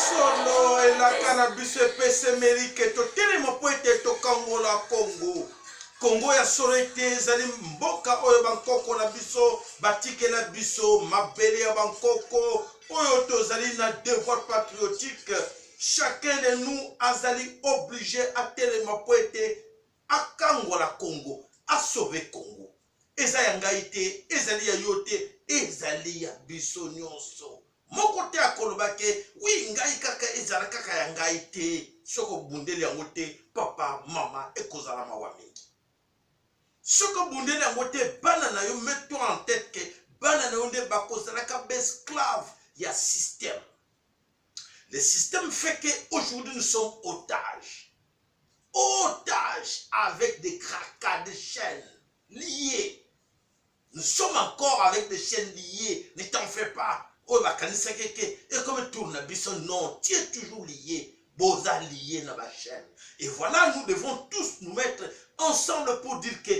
solo et la cannabis pese mérike to telemo poete to kangola Congo. Congo ya solo ete zali mboka oyo bankoko na biso batikela biso mabele ya bankoko oyo tozali na devoir patriotique. Chacun de nous azali obligé à telema poete a kangola Congo, a sauver Congo. Eza ya ngai te, ezali ya yo te, ezali ya biso nyonso. Moko te akolobake, oui ngai kaka ezala kaka ya ngai te, soko bundeli yango te, papa, mama, ekozala mawa mingi. Soko bundeli yango te, bana na yo, mets-toi en tête que bana na yo nde bakozala ka esclave ya système. Le système fait qu'aujourd'hui nous sommes otages. Otages avec des cracas, des chaînes liées. Nous sommes encore avec des chaînes liées. Ne t'en fais pas. Oh, et comme tourne non, tu es toujours lié. Boza lié dans la chaîne. Et voilà, nous devons tous nous mettre ensemble pour dire que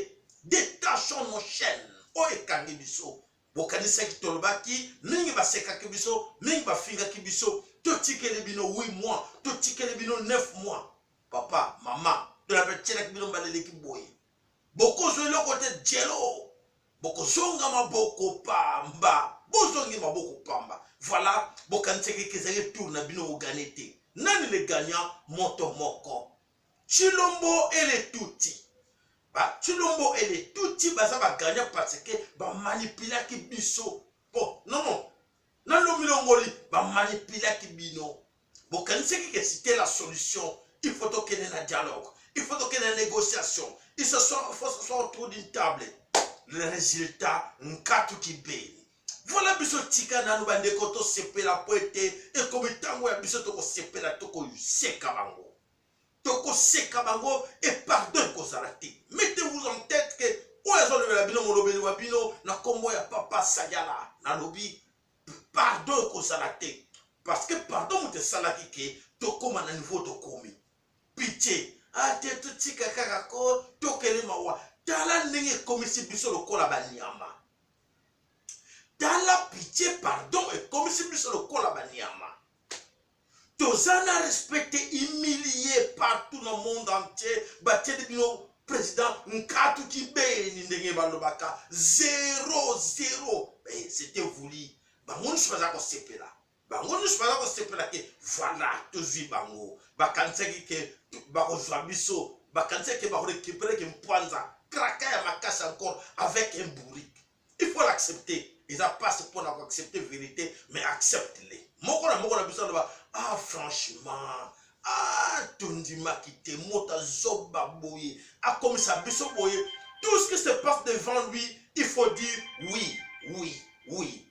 détachons nos chaînes. Oh, et kangibiso. Bokanisa ki tolbaki, mingi ba seka kibiso, mingi ba finga kibiso, to tike le bino 8 mois, to tike le bino 9 mois. Papa, maman, to la petite bino balele ki boye. Boko zo le côté jello. Boko zonga maboko pamba. Bozongi maboko pamba. Voilà, bokanisa ki kezali tourna bino oganete. Nani le gagnant moto moko. Chilombo et les tuti. Bah, Chilombo et les tuti baza ba gagnant parce que ba manipula ki biso. Bon, non. Nan lo milongoli ba manipula ki bino. Bon, quand c'est que c'était la solution, il faut qu'il y ait un dialogue, il faut qu'il y ait une négociation. Il faut s'asseoir autour d'une table. Le résultat, nkatu ki beni. Voilà biso tika na nou bande koto sepe la poete et comme tango ya biso toko sepe la toko seka bango. Toko seka bango et pardon ko sarati. Mettez-vous en tête que oyazo le la bino molobeli wa bino na kombo ya papa Sayala na lobi pardon ko sarati. Parce que pardon mute salaki ke toko na niveau tokomi. Pitié. Ate tutika kaka ko tokele mawa. Tala nenge komisi biso lokola banyama. Dans la pitié, pardon, et comme si nous sommes le banyama. Tozana respecté, humilié partout dans le monde entier. Baté de bino président, nkatu kibe ni ndenge balobaka. 0-0. Mais c'était voulu. Bango nous sommes pas sepé là. Bango nous sommes pas sepé là que voilà, tozi bango. Bakanseki ke bako zwabiso. Bakanseki ke bako récupérer ke mpanza. Kraka ya makasa encore avec un bourrique. Il faut l'accepter. Ils n'ont pas ce point d'avoir accepté la vérité, mais accepte-les. Ah, franchement, Tondima qui te mota zoba boye, comme ça, biso boye, tout ce qui se passe devant lui, il faut dire oui.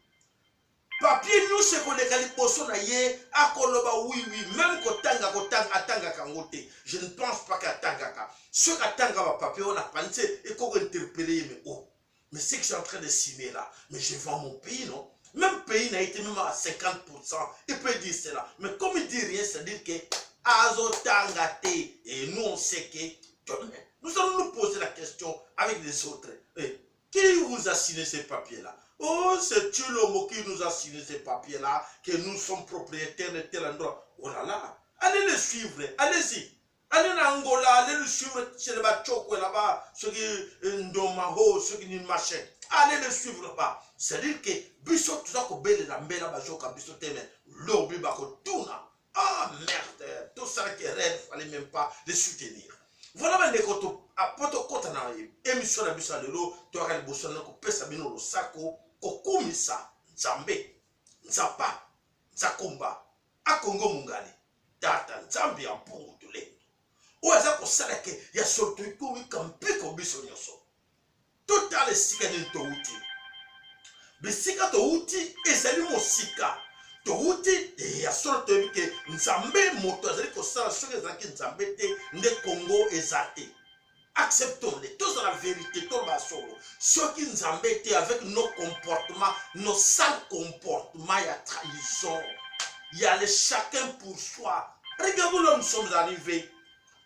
Papier nous, c'est qu'on est allé pour son aïe, oui, même quand atanga kangote. Je ne pense pas qu'à tanga. Ce qu'atanga va papier, on a pensé, et qu'on interpellé, mais oh. Mais c'est que je suis en train de signer là. Mais je vends mon pays, non? Même pays n'a été même à 50%. Il peut dire cela. Mais comme il dit rien, c'est-à-dire que Azotangate. Et nous, on sait que nous allons nous poser la question avec les autres. Qui vous a signé ces papiers-là? Oh, c'est Chilombo qui nous a signé ces papiers-là, que nous sommes propriétaires de tel endroit. Oh là là, allez les suivre, allez-y. Allez en Angola, allez le suivre chez les Bachoko là-bas, ceux qui Ndomaho, ceux qui n'ont machin. Allez le suivre là-bas. C'est-à-dire que Bissot, tout ça, que Belle Lambela Bajoka, Bissot Temen, l'Obi Bako Tuna. Ah merde, tout ça qui est réel, il ne fallait même pas les soutenir. Voilà, mais les kotos, à Poto Kotana, émission de Bissot de l'eau, tu auras le bosson, que Pessamino, le Sako, Kokumisa, Nzambe, Nzapa, Nzakumba, à Congo Mungali, Data, Nzambi en Pongo de lait. Oaza ko salake ya soto ko wi kampi ko biso nyoso. Total sika ni to uti. Bisika to uti ezali mosika. To uti ya soto ke nzambe moto ezali ko sala soki ezaki nzambe te nde Congo ezate. Acceptons-les. Tous dans la vérité, tout le solo. Ceux qui nous embêtent avec nos comportements, nos sales comportements, il y a trahison. Il y a le chacun pour soi. Regardons là où nous sommes arrivés.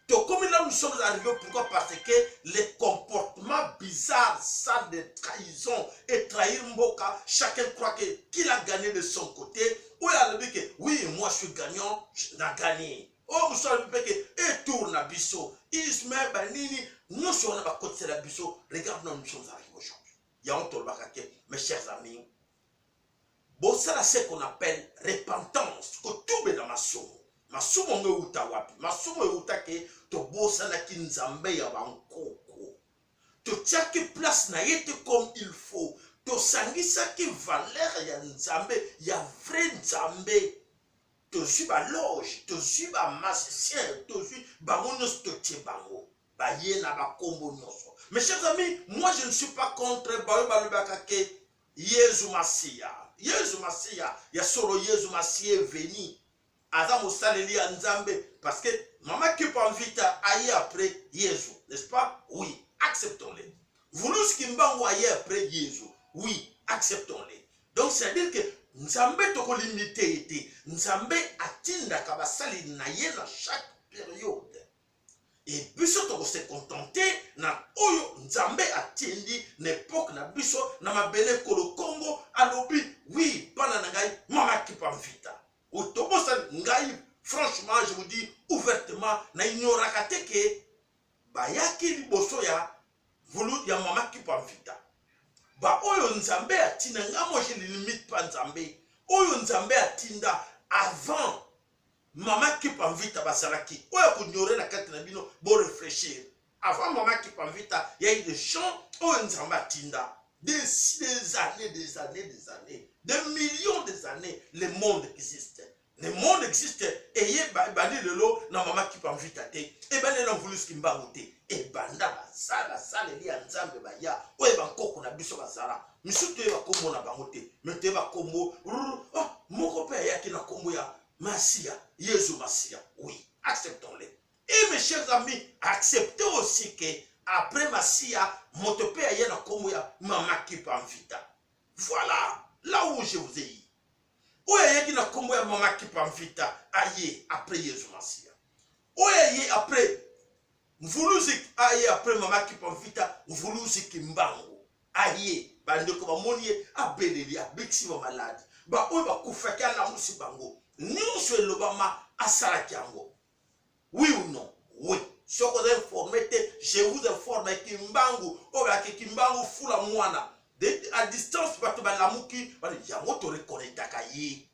Donc, comme là nous sommes arrivés, pourquoi? Parce que les comportements bizarres, ça de trahison et trahir Mboka, chacun croit qu'il a gagné de son côté. Ou il a dit que oui, moi je suis gagnant, je n'ai gagné. Oh, vous savez que et tourne à Bisso, Ismaël Banini, nous sommes à côté de la Bisso. Regarde, nous sommes arrivés aujourd'hui. Il y a un tour mes chers amis. Bon, ça c'est ce qu'on appelle repentance. Que tout est dans ma somme. Ma somme est où ta wapi. Ma somme est où ta ke. To bossa na kinzambe ya bankoko. To tiaki place na yete comme il faut. To sangisa ki valeur ya nzambe. Ya vrai nzambe. To suis ba loge. To suis ba magicien. To suis ba monos to tche bango. Ba ye na ba kombo nyoso. Mes chers amis, moi je ne suis pas contre ba lubakake. Yesu Masia. Yesu Masia. Ya solo Yesu Masia est venu. Adam Osaleli Nzambe. Parce que maman qui peut inviter aille après Yesu. N'est-ce pas? Oui. Acceptons-les. Voulons ce qui m'a aille après Yesu. Oui. Acceptons-les. Donc c'est-à-dire que Nzambe toko limité été. Nzambe atinda kabasali na ye na chaque période. Et biso toko se contenter na oyo Nzambe atindi n'époque na biso na mabele kolo Congo alobi oui pana na ngai mama ki pa mvita. Otobo sa ngai franchement je vous dis ouvertement na ignoraka teke bayaki liboso ya vulu ya mama ki pa mvita. Ba oyo Nzambe atinda ngamo je limite pa Nzambe. Oyo Nzambe atinda avant Maman qui pamvita basalaki. Oya kunyore na kati na bino bo réfléchir. Avant maman qui pamvita, il y a eu des gens oyo Nzamba tinda. Des années, des millions d'années, le monde existe. Le monde existe et y a bandi lelo na maman qui pamvita te. Et ben les voulu ce qui m'a goûté. Et banda basala sala li Nzambe baya. Oya bankoko na biso basala. Misutu eba kombo na bangote. Mete ba kombo. Oh, moko pe yaki na kombo ya Masia, Yesu Masia, oui, acceptons-les. Et mes chers amis, acceptez aussi que après Masia, mon topé a yéna comme ya maman qui peut en vita. Voilà, là où je vous ai dit. Où est yéna comme ya maman qui peut en vita, aïe, après Yesu Masia. Où est après, mvuluzik, aïe, après maman qui peut en vita, mvuluzik mbango, aïe, bande comme monier, abeleli, abixi malade. Ba ou ba koufaka la musi bango. Nous sur l'Obama à Sarakiango. Oui ou non? Oui. Si vous êtes informé, je vous informe que Kimbangu, Kimbangu fula mwana. À distance, parce que la mouki, il y a un autre reconnaît Takayi.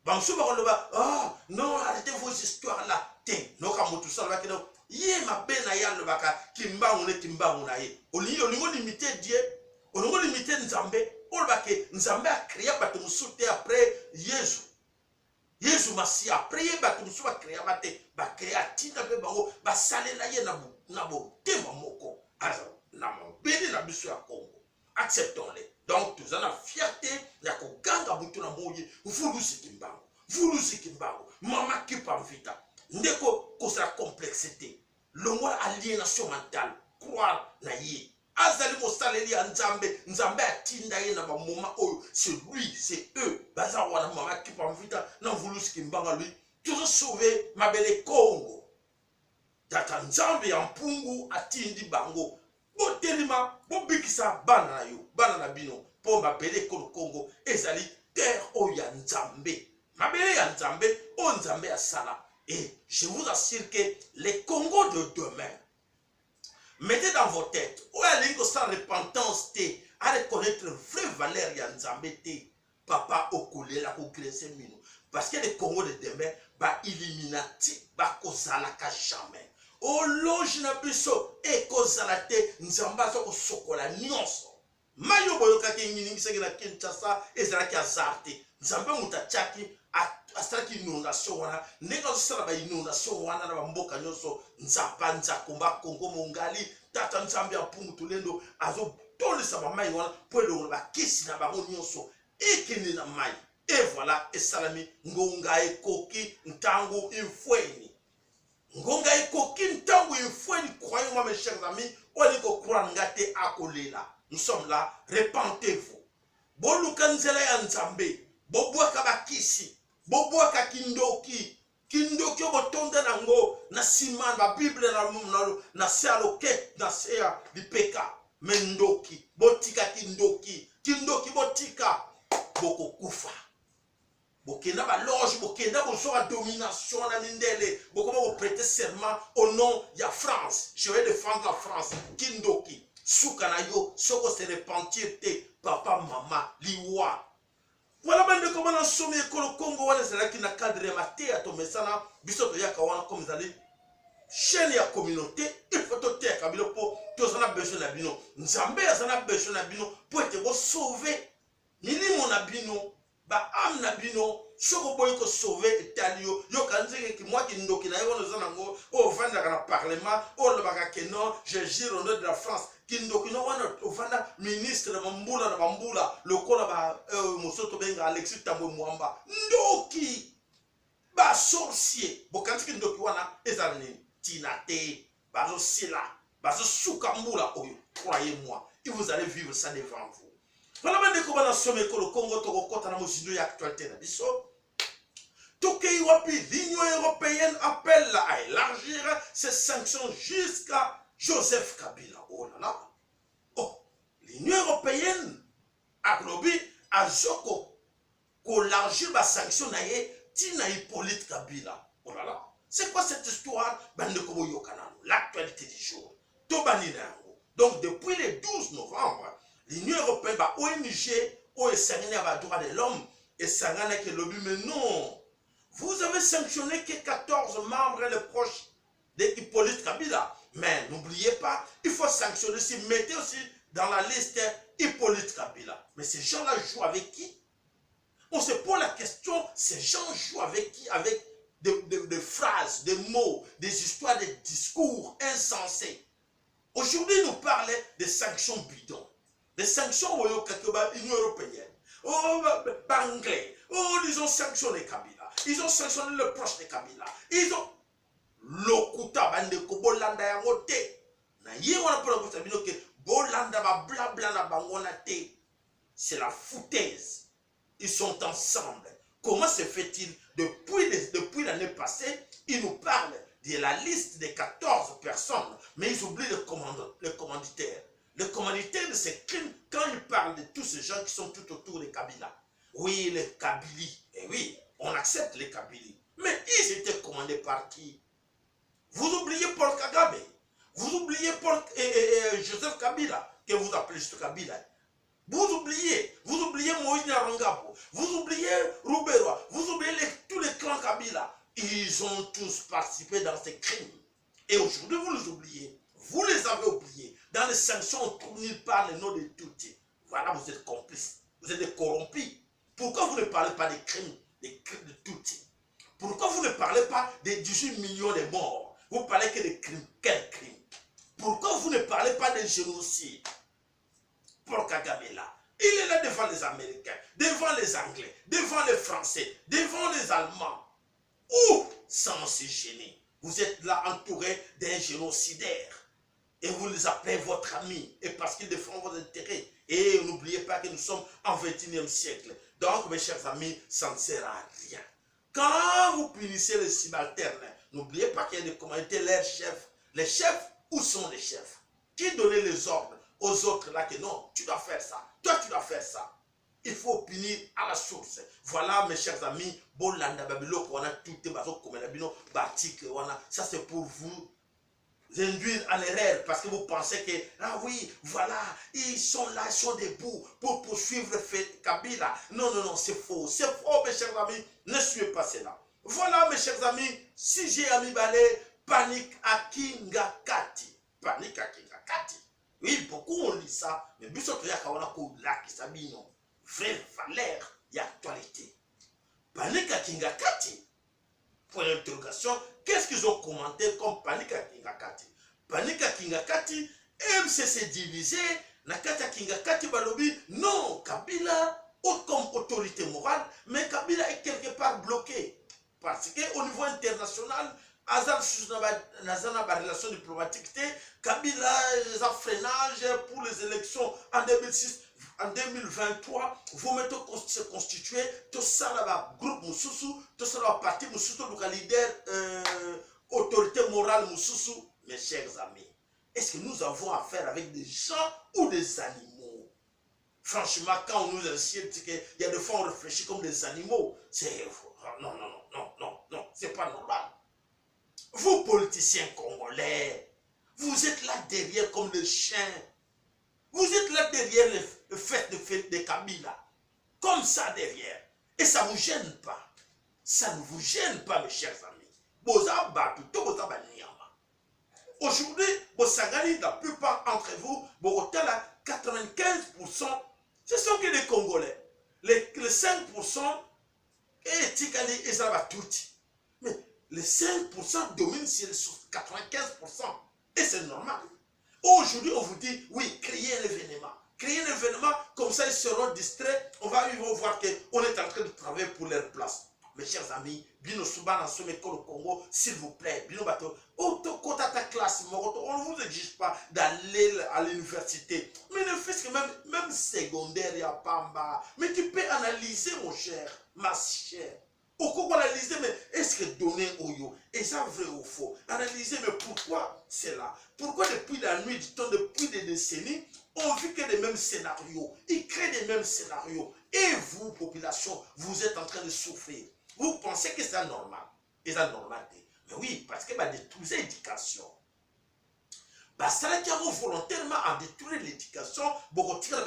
Bansou ba ah non, arrêtez vos histoires là. Té, non comme tout ça là que yé ma bena ya le baka Kimbangu ne Kimbangu na ye. Au niveau limité Dieu, au niveau limité Nzambe, au baka Nzambe a créé bato musoute après Jésus. Yesu Masia prié bato musu ba créer bate ba créer tinda be bango ba salela ye na bo tema moko aza na mbeli na biso ya Congo. Acceptons-les. Donc tous en a fierté ya ko ganga butu na moye vulusi kimbango mama ki pa vita ndeko ko sa complexité longo aliénation mentale croire na ye azali mosaleli ya Nzambe atinda ye na ba moment oyo c'est lui c'est eux baza wana mama ki pa mvita na vulusi kimbanga lui toujours sauver mabele Congo tata Nzambe ya mpungu atindi bango botelima bobikisa bana na bino po mabele Congo ezali terre oyo ya Nzambe mabele ya Nzambe o Nzambe ya sala. Et je vous assure que les Congos de demain, mettez dans vos têtes, où est l'ingé sans repentance, à reconnaître vraie valeur ya Nzambe te, papa okule la kukrese mino. Parce que les Congos de demain, ba illuminati, ba kozalaka jamais. O loge na biso, e kozalate, Nzamba so sokola nyonso. Mayo boyoka ke nginingiseki na Kinshasa, ezalaki azarte. Nzambe mutachaki, asalaki inondation wana ndenge azosala ba inondation wana na bamboka nyonso nzapa nzakomba Kongo mongali tata Nzambe ya mpungu tulendo azotolisa bamai wana po elongola bakisi na bango nyonso ekende na mai. Et voilà esalami ngonga ekoki ntango infweni ngonga ekoki ntango infweni. Croyez-moi mes chers amis, oliko croire ngate akolela. Nous sommes là, repentez-vous. Boluka nzela ya Nzambe, boboaka bakisi, boboaka kindoki, kindoki botonda nango na sima ba bible na se aloket na se ya lipeka mendoki botika kindoki botika boko kufa bokenda ba loge bokenda bozoa domination na mindele bokoma prêter serment au nom ya France. Je vais défendre la France. Kindoki suka na yo soko se repentir te papa mama liwa. Voilà bande comment na somme ekolo Congo wana zalaki na cadre maté atomesana biso to yaka wana comme zali chaîne ya communauté il faut to te kabilo po to zana besoin na bino nzambe azana besoin na bino pour te go sauver milimo na bino ba am na bino soko boy ko sauver italio yo kanzeke ki moi ki ndoki na yo zana ngo o vanda kana parlement o le baka que non je gère au nom de la France ki ndoki no wana o vanda ministre na bambula lokola ba mosoto benga Alexis Tambwe Mwamba ndoki ba sorcier bokanziki ndoki wana ezalani tinate bazo sila bazo suka mbula oyo croyez-moi et vous allez vivre ça devant vous. Voilà maintenant comment on somme que le Congo to kota na mosindo ya actualité na biso. Tokei wapi l'Union européenne appelle à élargir ses sanctions jusqu'à Joseph Kabila. Oh là là. Oh, l'Union européenne a globi a joko ko élargir ba sanction na ye tina Hippolyte Kabila. Oh là là. C'est quoi cette histoire? Bande kobo yokana. L'actualité du jour. Tobani nango. Donc depuis le 12 novembre l'Union européenne, bah, ONG, OSN, a droit de l'homme, et ça n'a que lobby, mais non. Vous avez sanctionné que 14 membres les proches de Hippolyte Kabila. Mais n'oubliez pas, il faut sanctionner aussi, mettez aussi dans la liste Hippolyte Kabila. Mais ces gens-là jouent avec qui? On se pose la question, ces gens jouent avec qui? Avec des phrases, des mots, des histoires, des discours insensés. Aujourd'hui, nous parlons des sanctions bidons. Des sanctions au l'Union européenne. Oh, Anglais. Oh, ils ont sanctionné Kabila. Ils ont sanctionné le proche de Kabila. Ils ont. Lokuta bande ko bolanda ya ngote. Na ye wana pour ko sabino ke bolanda ba blabla na bangona te. C'est la foutaise. Ils sont ensemble. Comment se fait-il depuis l'année passée, ils nous parlent de la liste des 14 personnes, mais ils oublient les commanditaires. Le commanditaire de ces crimes, quand il parle de tous ces gens qui sont tout autour de Kabila, oui, les Kabylie, et oui, on accepte les Kabylie, mais ils étaient commandés par qui? Vous oubliez Paul Kagame, vous oubliez Joseph Kabila, que vous appelez juste Kabila. Vous oubliez Moïse Narangabo, vous oubliez Rouberois, vous oubliez tous les clans Kabila. Ils ont tous participé dans ces crimes. Et aujourd'hui, vous les oubliez. Vous les avez oubliés. Dans les sanctions, on tourne par le nom de Tutsi. Voilà, vous êtes complices. Vous êtes des corrompus. Pourquoi vous ne parlez pas des crimes de Tutsi? Pourquoi vous ne parlez pas des 18 millions de morts? Vous parlez que des crimes. Quels crimes? Pourquoi vous ne parlez pas des génocides? Paul Kagame là, il est là devant les Américains, devant les Anglais, devant les Français, devant les Allemands. Ou, sans se gêner, vous êtes là entouré d'un génocidaire. Et vous les appelez votre ami. Et parce qu'ils défendent vos intérêts. Et n'oubliez pas que nous sommes en 21e siècle. Donc, mes chers amis, ça ne sert à rien. Quand vous punissez les subalternes, n'oubliez pas qu'il y a des commanditaires, leurs chefs. Les chefs, où sont les chefs? Qui donnait les ordres aux autres là que non, tu dois faire ça. Toi, tu dois faire ça. Il faut punir à la source. Voilà, mes chers amis, Bolanda Babylone, on a tout ça c'est pour vous induire en erreur parce que vous pensez que, ah oui, voilà, ils sont là, ils sont debout pour poursuivre Kabila. Non, non, non, c'est faux, mes chers amis, ne suivez pas cela. Voilà, mes chers amis, si j'ai ami balé, panique à Kingakati. Panique à Kingakati. Oui, beaucoup on lit ça, mais Bissot Yakawana Koula qui s'habille, vraie valeur et actualité. Panique à Kingakati. Pour l'interrogation, qu'est-ce qu'ils ont commenté comme panique à Kingakati? Panique à Kingakati, MCC divisé, Nakata Kingakati Balobi, non, Kabila, comme autorité morale, mais Kabila est quelque part bloqué. Parce qu'au niveau international, Azar Nazana la relation diplomatique, Kabila a freinage pour les élections en 2006. en 2023, vous mettez se constituer, tout ça là, groupe Moussoussou, tout ça là, parti Moussoussou, le leader, autorité morale Moussoussou. Mes chers amis, est-ce que nous avons affaire avec des gens ou des animaux? Franchement, quand on nous enseigne qu'il y a des fois on réfléchit comme des animaux, c'est... Non, non, non, non, non, non, c'est pas normal. Vous, politiciens congolais, vous êtes là derrière comme des chiens. Vous êtes là derrière le fait de Kabila. Comme ça derrière. Et ça ne vous gêne pas. Ça ne vous gêne pas, mes chers amis. Aujourd'hui, la plupart d'entre vous, 95%, ce sont que des Congolais. Les 5%, mais les 5% dominent sur les 95%. Et c'est normal. Aujourd'hui, on vous dit, oui, créez un événement. Créez un événement, comme ça ils seront distraits. Ils vont voir qu'on est en train de travailler pour leur place. Mes chers amis, Bino Souban en somme école au Congo, s'il vous plaît, Bino Bato, on ne vous exige pas d'aller à l'université. Mais ne faites que même secondaire, il y a Pamba. Mais tu peux analyser, mon cher, ma chère. Au Congo, analyser, mais est-ce que donner au yo, est ça vrai ou faux? Analyser, mais pourquoi c'est là? Pourquoi depuis la nuit du temps, depuis des décennies, on vit que les mêmes scénarios? Ils créent les mêmes scénarios. Et vous, population, vous êtes en train de souffrir. Vous pensez que c'est normal. Et c'est normal. Mais oui, parce que détruire l'éducation. Ça là qui a volontairement à détruire l'éducation,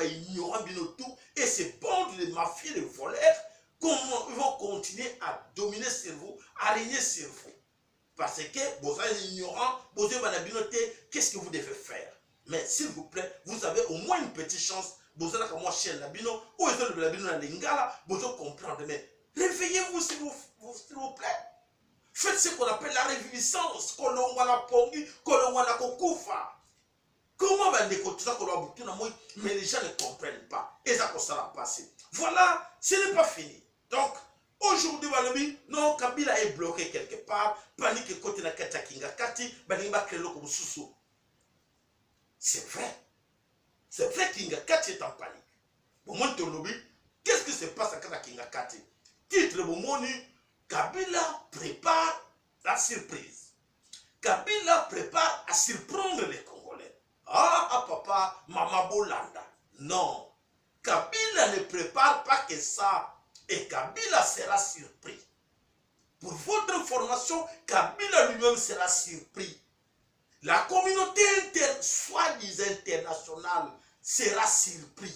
ignorant tout, et c'est bon les mafieux, les voleurs, comment ils vont continuer à dominer sur vous, à régner sur vous. Parce que vous êtes ignorant, vous êtes qu'est-ce que vous devez faire? Mais s'il vous plaît, vous avez au moins une petite chance, vous êtes comme moi chez l'abino, ou vous êtes l'abino dans l'ingala, vous devez comprendre. Mais réveillez-vous s'il vous plaît. Faites ce qu'on appelle la réviviscence. Comment mais les gens ne comprennent pas. Et ça va passer. Voilà, ce n'est pas fini. Donc, aujourd'hui, non, Kabila est bloqué quelque part. Panique côté la Katakinga Kati, Banimba Krelo comme Soussou. C'est vrai. C'est vrai qu'Inga Kati est en panique. Bon, moi, qu'est-ce qui se passe à Katakinga Kati? Titre le moment, Kabila prépare la surprise. Kabila prépare à surprendre les Congolais. Ah, papa, Mama Bolanda. Non. Kabila ne prépare pas que ça. Et Kabila sera surpris. Pour votre information, Kabila lui-même sera surpris. La communauté soi-disant internationale sera surpris.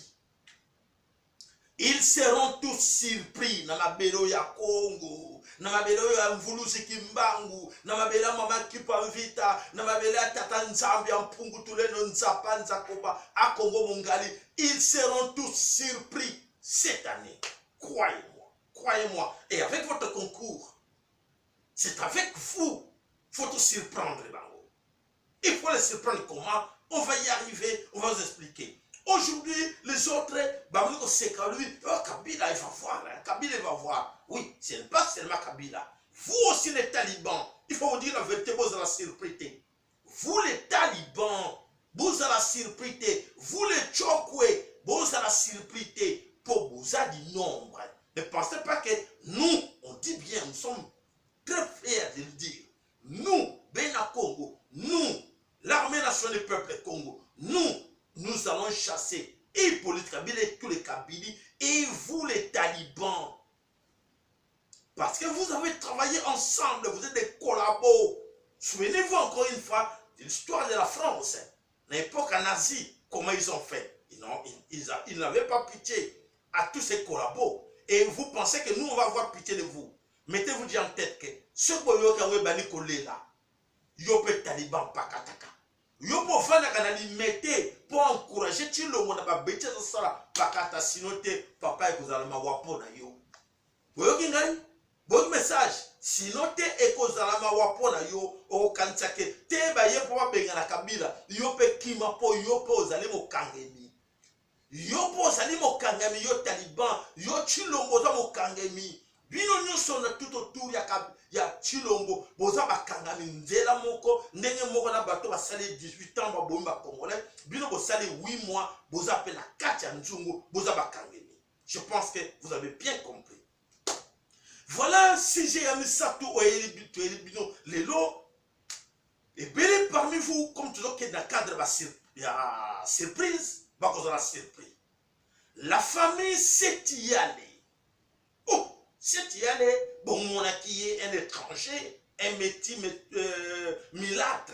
Ils seront tous surpris. Namabelo ya Congo, namabelo ya Mvulusi Kimbangu, namabela mama Kipamvita, namabela tata Nzambi Mpungu Tuleno Nzapa Nzakoba, à Congo Mongali. Ils seront tous surpris cette année. Croyez-moi, croyez-moi. Et avec votre concours, c'est avec vous. Il faut tout surprendre, Bango. Il faut les surprendre comment? On va y arriver, on va vous expliquer. Aujourd'hui, les autres, Kabila, il va voir. Kabila, il va voir. Oui, ce n'est pas seulement Kabila. Vous aussi, les talibans, il faut vous dire la vérité, vous allez la surprendre. Vous, les talibans, vous allez la surprendre. Vous, les Tchokwe, vous allez la surprendre. Pour vous avez du nombre. Ne pensez pas que nous, on dit bien, nous sommes très fiers de le dire. Nous, Bena Congo, nous, l'armée nationale du peuple Congo, nous allons chasser et Hippolyte Kabila et tous les Kabili et vous les talibans. Parce que vous avez travaillé ensemble, vous êtes des collabos. Souvenez-vous encore une fois de l'histoire de la France. L'époque nazie, comment ils ont fait? Ils n'avaient pas pitié à tous ces collabos. Et vous pensez que nous, on va avoir pitié de vous. Mettez-vous déjà en tête que ce que vous avez là, Yopé Taliban Pakataka. Yopo fana kanali mette pour encourager tout le monde à bêter ça pakata sinon te papa et vous allez m'avoir na yo. Voyez kingai? Bon message. Sinon te et vous allez m'avoir na yo au kansake te ba ye pour benga na Kabila. Yope kima po yopo vous allez mo kangemi. Yopo vous allez mo kangemi yo taliban yo chilongo za mo kangemi. bino nyonso na tout autour ya Chilombo boza bakangami nzela moko ndenge moko na bato basali 18 ans babomi ba congolais bino bosali 8 mois boza pe na kati ya nzungu boza bakangami. Je pense que vous avez bien compris. Voilà, si j'ai ami ça tout bino lelo et bien parmi vous comme toujours que dans le cadre de la surprise bah qu'on a surpris. La famille s'est y allée. Oh, c'est y allée. Bon, mon qui est un étranger, un métier milâtre.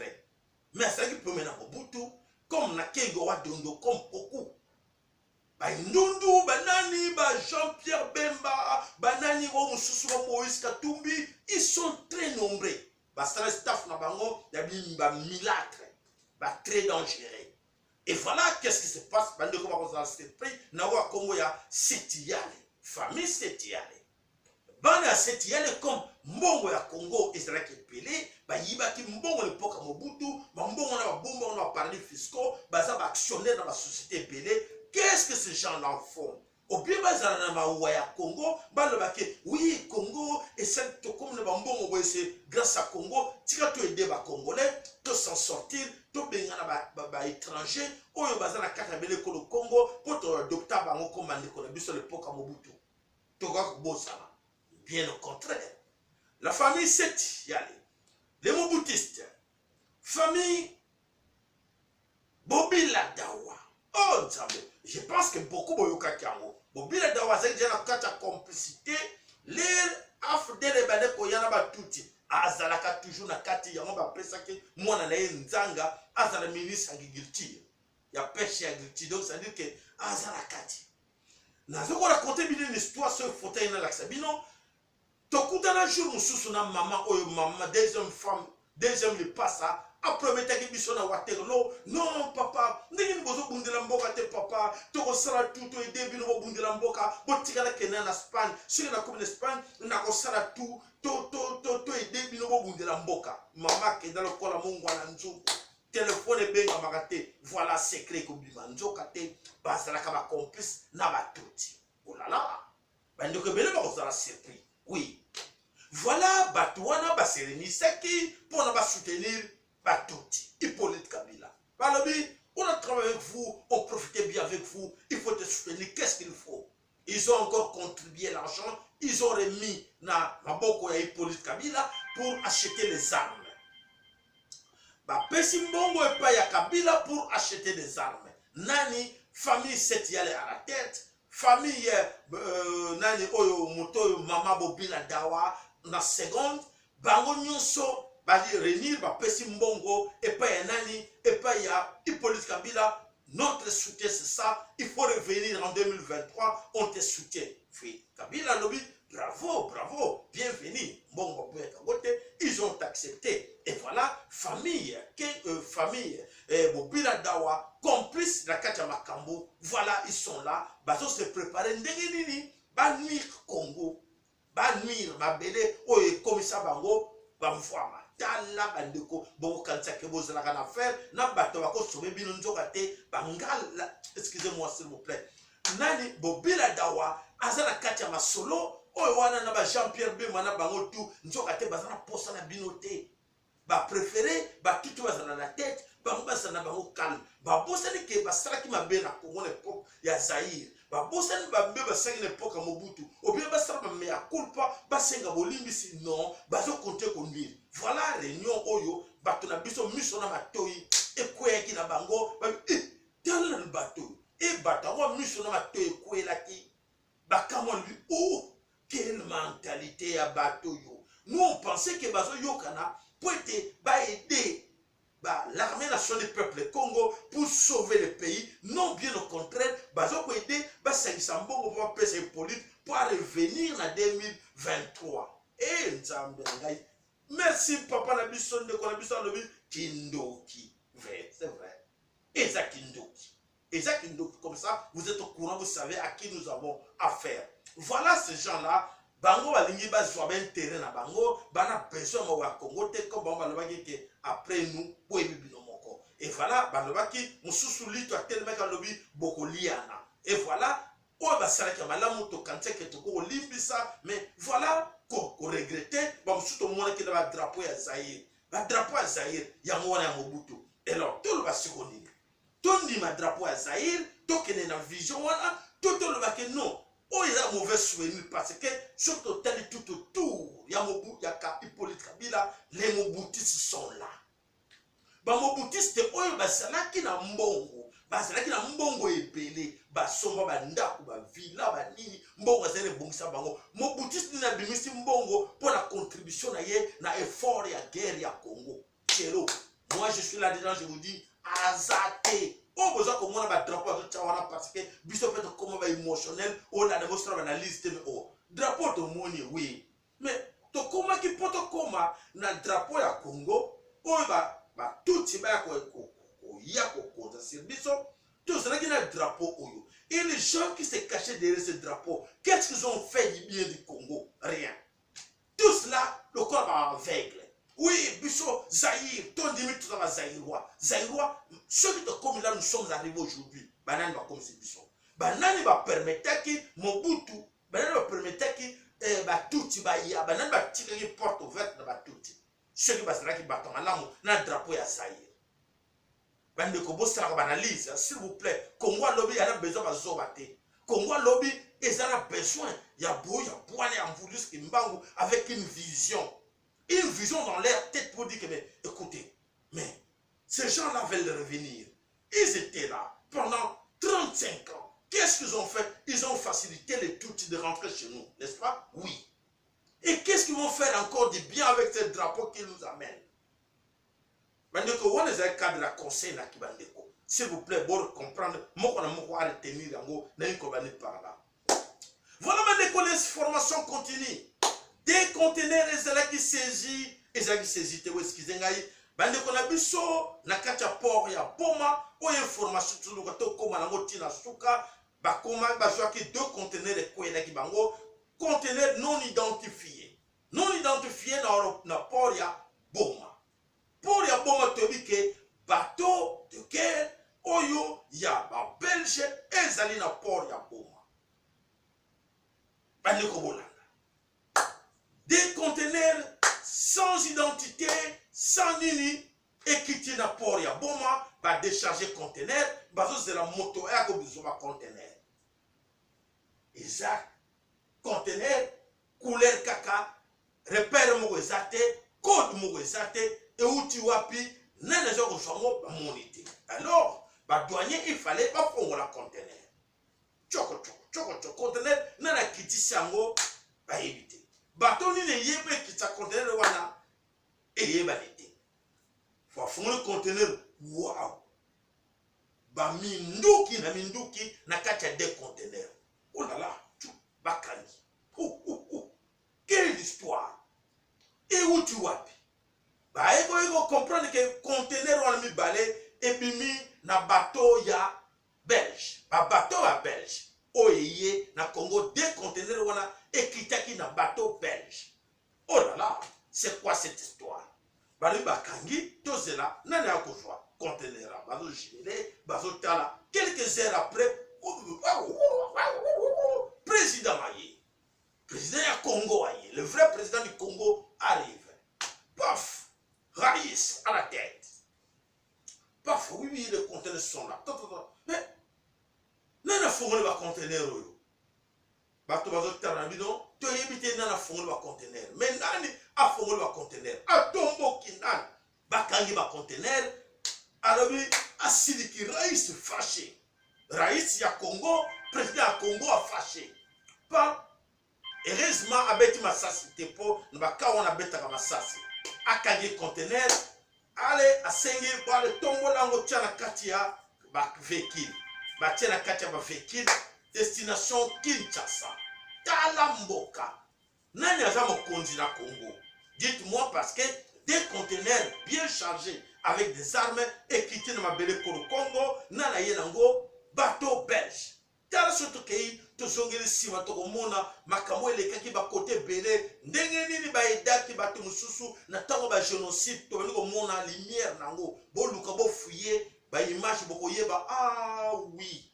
Mais c'est qui peut mener à Mobutu, comme na Kengoa Dondo, comme beaucoup. Ba Ndundu, Banani, ba Jean-Pierre Bemba, Banani, Moussousou, Moïse Katumbi, ils sont très nombreux. Ba ça staff na bango, y a milâtre, ba très dangereux. Et voilà qu'est-ce qui se passe. Bande comment on a surpris. Nawa Congo ya Setiale, famille Setiale. Bande à Setiale comme Mbongo ya Congo Israël qui pelé. Ba yiba ki Mbongo l'époque Mobutu. Ba Mbongo na ba bombo na paradis fiscaux. Ba za ba actionnaire dans la société pelé. Qu'est-ce que ces gens-là font? Au bien bas na ma waya Congo. Ba le baké oui Congo et c'est comme le Mbongo c'est grâce à Congo. Tika tu aider ba Congolais. De s'en sortir, tout bien na étranger, oyo bazana kaka bele ko le Congo, pour te adopter bango comme mandiko na biso l'époque à Mobutu. Toga bosana. Bien au contraire. La famille s'est y allée. Les Mobutistes, famille Bobila Dawa. Oh, je pense que beaucoup boyoka kiango. Bobila Dawa c'est déjà na kata complicité, les afdele bale ko yana ba tuti. Azalaka toujours na kati yango ba pesa ke mwana na nzanga azala ministre agriculture ya pêche et agriculture donc ça veut dire que azala kati na zoko raconter une histoire sur fauteuil na laksa bino tokuta na jour mususu na maman oyo maman deuxième femme deuxième le passa après metaki biso na Waterloo non papa ndenge bozo bundela mboka te papa toko sala tout to aider bino bo bundela mboka botikala kena na Espagne sur na comme l'Espagne na ko sala tout to aider bino bo bundela mboka mama ke dans le kola mungu na nzuku téléphone benga makate voilà secret ko bima nzoka te bazala ka ba complice na ba tuti oh là là bande ko bele ba ko sala surpris oui voilà batouana ba serenisaki pour na ba soutenir Batouti, Hippolyte Kabila. Balobi, on a travaillé avec vous, on profitait bien avec vous, il faut te soutenir, qu'est-ce qu'il faut? Ils ont encore contribué l'argent, ils ont remis na maboko ya Hippolyte Kabila pour acheter les armes. Ba pesi mbongo epa ya Kabila pour acheter des armes. Nani, famille Setiale à la tête, famille nani oyo moto mama Bobila Dawa na seconde, bango nyonso bali renir ba pesi mbongo et pas ya nani et pas ya Hippolyte Kabila. Notre soutien c'est ça, il faut revenir en 2023, on te soutient. Kabila lobby, bravo, bravo, bienvenue. Mbongo ils ont accepté. Et voilà, famille Bobila Dawa, complice de la Katia Makambo, voilà, ils sont là, bazo se préparer ndengenini, ba nuire Congo, ba nuire Mabele, oye commissaire bango, ba mfwama. Tala bandeko bon kanisa ke bozala kana faire na bato bako sobe bino nzoka te bangala excusez-moi s'il vous plaît nani Bobila Dawa azala katia masolo oyo wana na ba Jean-Pierre Bemba na bango tout nzoka te bazana posa na bino te ba préféré ba tutu bazana na tête ba mbasa na bango calme ba bosani ke basala ki mabe na Congo l'époque ya Zaïre ba bosani ba mbe basangi na époque Mobutu ou bien basala ba mea culpa basenga bolimbisi non bazo compter kondir. Voilà réunion oyo bato na biso miso na matoi ekweki na bango dans le bateau et bato miso na matoi ekwelaki bakamwa lui oh quelle mentalité à bateau yo. Nous on pensait que bazo yokana pour aider l'armée nationale du peuple Congo pour sauver le pays. Non, bien au contraire, bazo pour aider Sambongo pour passer Hippolyte pour revenir en 2023. Et Nzambengai. Merci papa na biso de konabisa lobi Kindoki. C'est vrai. Eza Kindoki. Eza Kindoki comme ça, vous êtes au courant, vous savez à qui nous avons affaire. Voilà ces gens-là. Bango balingi bazwa ben terrain na bango, bana besoin wa Congo te comme bango balobaki que après nous pour ebibino moko. Et voilà, balobaki mususu lito tellement ka lobi bokoliana. Et voilà, oyo basalaki ya malamu tokantiaki toko limbisa mais voilà ko regrette bamosusu tomonaki na badrapo ya Zaïre badrapo ya Zaïre yango wana ya Mobutu alors toloba siko nini tondima drapo ya Zaïre tokende na vision wana tolobaki non oyo eza mauvais souvenir parce que soki totali tout autour ya Mobutu ya Hippolyte Kabila les Mobutistes sont là bamobutiste oyo bazalaki na mbongo ebele basomba bandako bavila banini mbongo azali ebongisa bango mobutiste nini abimisi mbongo mpo na contribution na ye na effort ya guerre ya Congo chelo moi je suis là dedans je vous dis azate oyo boza komona badrapo azotya wana parce que biso mpe tokoma baémotionnel oyo na demostra banalyse te me o drapo tomoni oui mais tokomaki mpo tokoma na drapo ya Congo oyo batuti baya koya kokonza sur biso tozalaki na drapeau oyo et les gens qui se cachaient derrière ce drapeau qu'est-ce qu'ils ont fait du bien du Congo? Rien. Tout cela le corps va aveugle. Oui biso Zaïre tondimi tout ça va Zaïrois ceux qui te comme là nous sommes arrivés aujourd'hui banani va comme c'est biso banani va permettre que Mobutu banani va permettre que batuti baya banani va tirer porte ouverte na batuti ceux qui bazalaki bato malamu na drapeau ya Zaïre bande ko bosala banalise s'il vous plaît Congo lobby a besoin bazoba te Congo lobby ezana besoin ya boya boane ya mvulus kimbangu avec une vision dans leur tête pour dire que mais écoutez mais ces gens-là veulent revenir ils étaient là pendant 35 ans qu'est-ce qu'ils ont fait ils ont facilité les Tutsis de rentrer chez nous n'est-ce pas oui et qu'est-ce qu'ils vont faire encore de bien avec ce drapeau qu'ils nous amènent? Bandeko, on est un cadre de conseil na Kibandeko. S'il vous plaît, pour comprendre, moi on a retenir yango na une kobani par là. Voilà Bandeko, les formations continuent. Des conteneurs ezalaki saisi, te weskize ngai. Bandeko na biso na kacha port ya Boma, o information tuluka to koma na ngotina suka, ba koma ba joaki deux conteneurs de koyelaki bango. Conteneurs non identifiés na port ya Boma. Port ya Boma tobike bateau de guerre oyo ya ba Belge ezali na port ya Boma. Bandeko bolanda. Des conteneurs sans identité, sans nini ekiti na port ya Boma ba décharger conteneur bazo zela moto ya ko bizoba conteneur. Exact. Conteneur couleur kaka repère moko ezate code moko ezate et outi wapi nana zo ko songo ba monité alors ba douanier il fallait pas prendre la conteneur choko conteneur nana kiti sango ba éviter bateau ni ne yebe kita conteneur wana et yeba nité faut fondre conteneur wow ba minduki na kati ya des conteneurs oh là là bakani quelle histoire et où tu wapi ba ego comprendre que conteneur wana mi balé et bimi na bateau ya Belge ba bateau ya Belge oyeye na Congo des conteneurs wana ekitaki na bateau belge oh là là c'est quoi cette histoire bali bakangi tozela nani akozwa conteneur bazo gérer bazo tala quelques heures après président Maye, président du Congo, le vrai président du Congo arrive. Paf, Raïs à la tête. Paf, oui, les conteneurs sont là. Mais, non, il faut que les conteneurs. Bato bazo tala bidon, tu as évité nana fongo ba conteneur. Mais nani a fongo ba conteneur. A tombo kinan, bakangi ba conteneur. Arabi asidi ki Raïs fâché. Raïs ya Congo, président ya Congo a fâché. Pas heureusement abeti masasi tepo nbaka wana betaka masasi. Akangi conteneur, ale asengi ba le tombo lango tia na kati ya ba véhicule. Ba tia na kati ya ba véhicule destination Kinshasa. Talamboka. Nani aza mokonzi na Congo? Dites-moi parce que des conteneurs bien chargés avec des armes équipés dans ma belle Congo, nana yenango bateau belge. Tala surtout que tozongeli sima tokomona makambo elekaki ba côté belé ndenge nini ba edaki bato mususu na tango ba génocide to bani komona lumière nango boluka bo fouiller ba image bokoyeba ah oui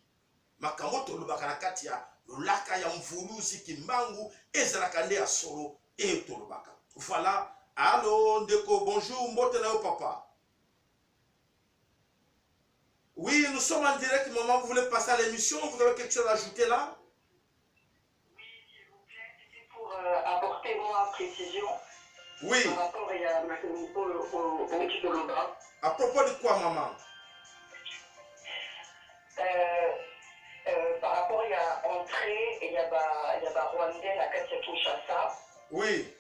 makambo to lobaka na kati ya lolaka ya mvuluzi kimbangu ezalaka nde ya solo e tolobaka. Voilà. Allô ndeko, bonjour, mbote na yo papa. Oui, nous sommes en direct, maman, vous voulez passer à l'émission, vous avez quelque chose à ajouter là? Oui, s'il vous plaît, c'était pour apporter moi précision. Oui. Par rapport au Kidoloba. À propos de quoi, maman? Par rapport il y a entrée et il y a Rwandais la Katia Kinshasa. Oui.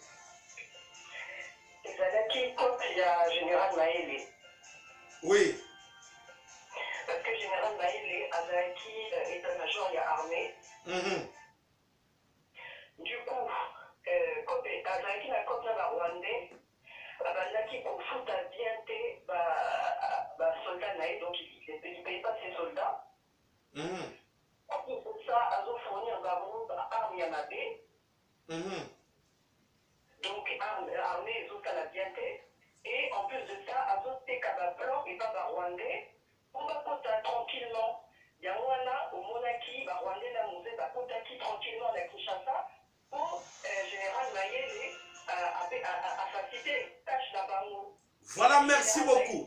Et comme il y a Général Maëlé. Oui. Parce que Général Maëlé, Azaki, état-major, il y a armée. Du coup, quand Azaki n'a pas de Rwandais, Azaki confronte à bien tes soldats naïfs, donc il ne paye pas ses soldats. En plus de ça, Azo fournit un baron armes Yamabé. Donc, armée, ils ont la bien tes. Et en plus de ça, Azo Tekaba blanc et pas Rwandais. On va compter tranquillement. Il y a au Monaki, Rwandais, la Mosée, Kotaki tranquillement à Kinshasa pour Général Mayele à faciliter tâche d'Abango. Voilà, merci beaucoup.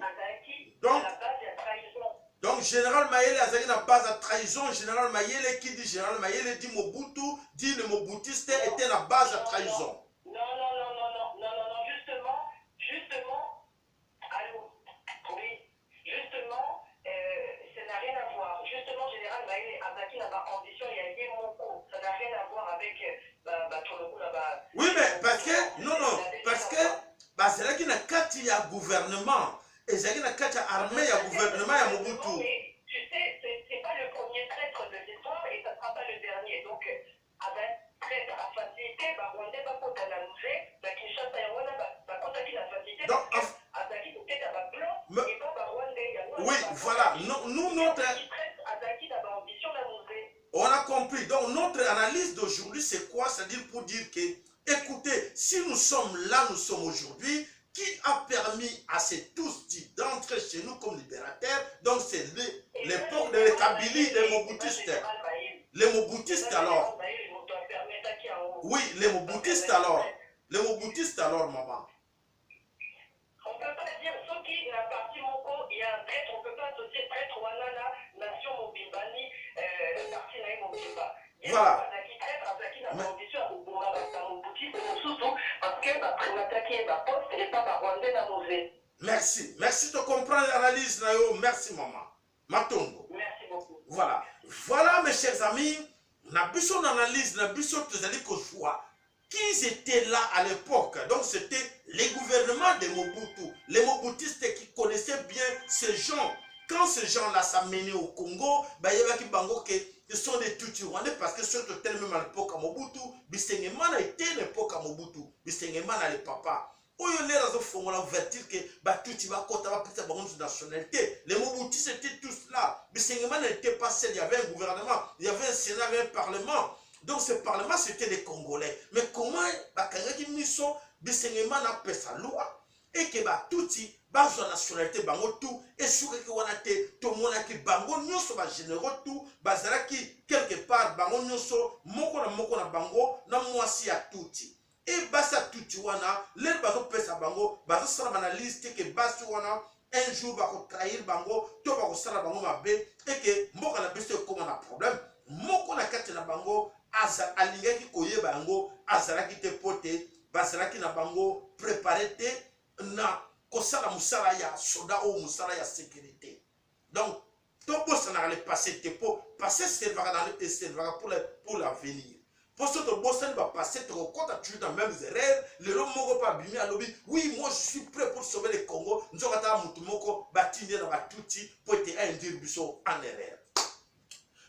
Donc, Général Mayele a une base à trahison. Général Mayele qui dit Général Mayele dit Mobutu, dit le Mobutiste était la base à trahison. Non, justement, allô, oui, justement, ça n'a rien à voir. Justement, Général Maëlé Azaki n'a pas ambition, il y a Yemoko. Ça n'a rien à voir avec Toloku là-bas. Oui, mais parce que, parce que, c'est là qu'il y a 4 gouvernement. Et c'est là qu'il y a 4 armées, il y a gouvernement, il y a Mobutu. Mais tu sais, c'est pas le premier traître de l'histoire et ça ne sera pas le dernier. Donc, avec traître à facilité, Rwandais va compter la nouvelle, Kinshasa et Rwanda va compter la facilité. Donc, Azaki peut-être à blanc et pas Rwandais. Oui, voilà. Nous, notre. On a compris. Donc, notre analyse d'aujourd'hui, c'est quoi? C'est-à-dire pour dire que, écoutez, si nous sommes là, nous sommes aujourd'hui, qui a permis à ces tous d'entrer chez nous comme libérateurs? Donc, c'est l'époque de Kabylie, des Mobutistes. Les Mobutistes alors. Oui, les Mobutistes alors. Les Mobutistes alors, maman. On ne peut pas dire ce qui n'a parti mon corps, il y a un traître, on ne peut pas associer traître Wanana, nation Mobimbani, parti Naï Mobimba. Voilà. Merci. Merci de comprendre l'analyse. Merci, maman. Matongo. Merci beaucoup. Voilà. Voilà, mes chers amis. Na biso analyse, na biso tezali ko choix. Qui étaient là à l'époque? Donc c'était les gouvernements de Mobutu, les Mobutistes qui connaissaient bien ces gens. Quand ces gens-là s'amenaient au Congo, il y avait bango que sont des Tutsi rwandais parce que surtout tellement à l'époque à Mobutu, Bisengeman a été à l'époque à Mobutu, Bisengeman a le papa. Oyo les razo fongola vertir que Tutsi va kota va pita bango de nationalité. Les Mobutistes étaient tous là. Bisengeman n'était pas seul, il y avait un gouvernement, il y avait un Sénat, il y avait un parlement. Donc ce parlement c'était des Congolais. Mais comment Bakangaki Miso, Bisengeman a fait sa loi et que Tutsi base la nationalité bango tout et sur que wanate to monaki bango nyoso ba généraux tout bazaraki quelque part bango nyoso moko na bango na mwasi ya Tutsi et basa Tutsi wana les bazo pesa bango bazo sala na liste que basi wana un jour ba ko trahir bango to ba ko sala bango mabe et que mboka na biso comme na problème moko na kati na bango aza alingaki koyeba bango azaraki te pote bazaraki na bango préparer te na kosala musala ya soda ou musala ya sécurité. Donc, tout ça n'a pas passé passer c'est pour l'avenir. Pour ce que boss va passer te compte tu dans même erreurs, le moko pas bimi à lobby. Oui, moi je suis prêt pour sauver le Congo. Nous avons ta mutumoko batiner dans Batuti pour te induire biso en erreur.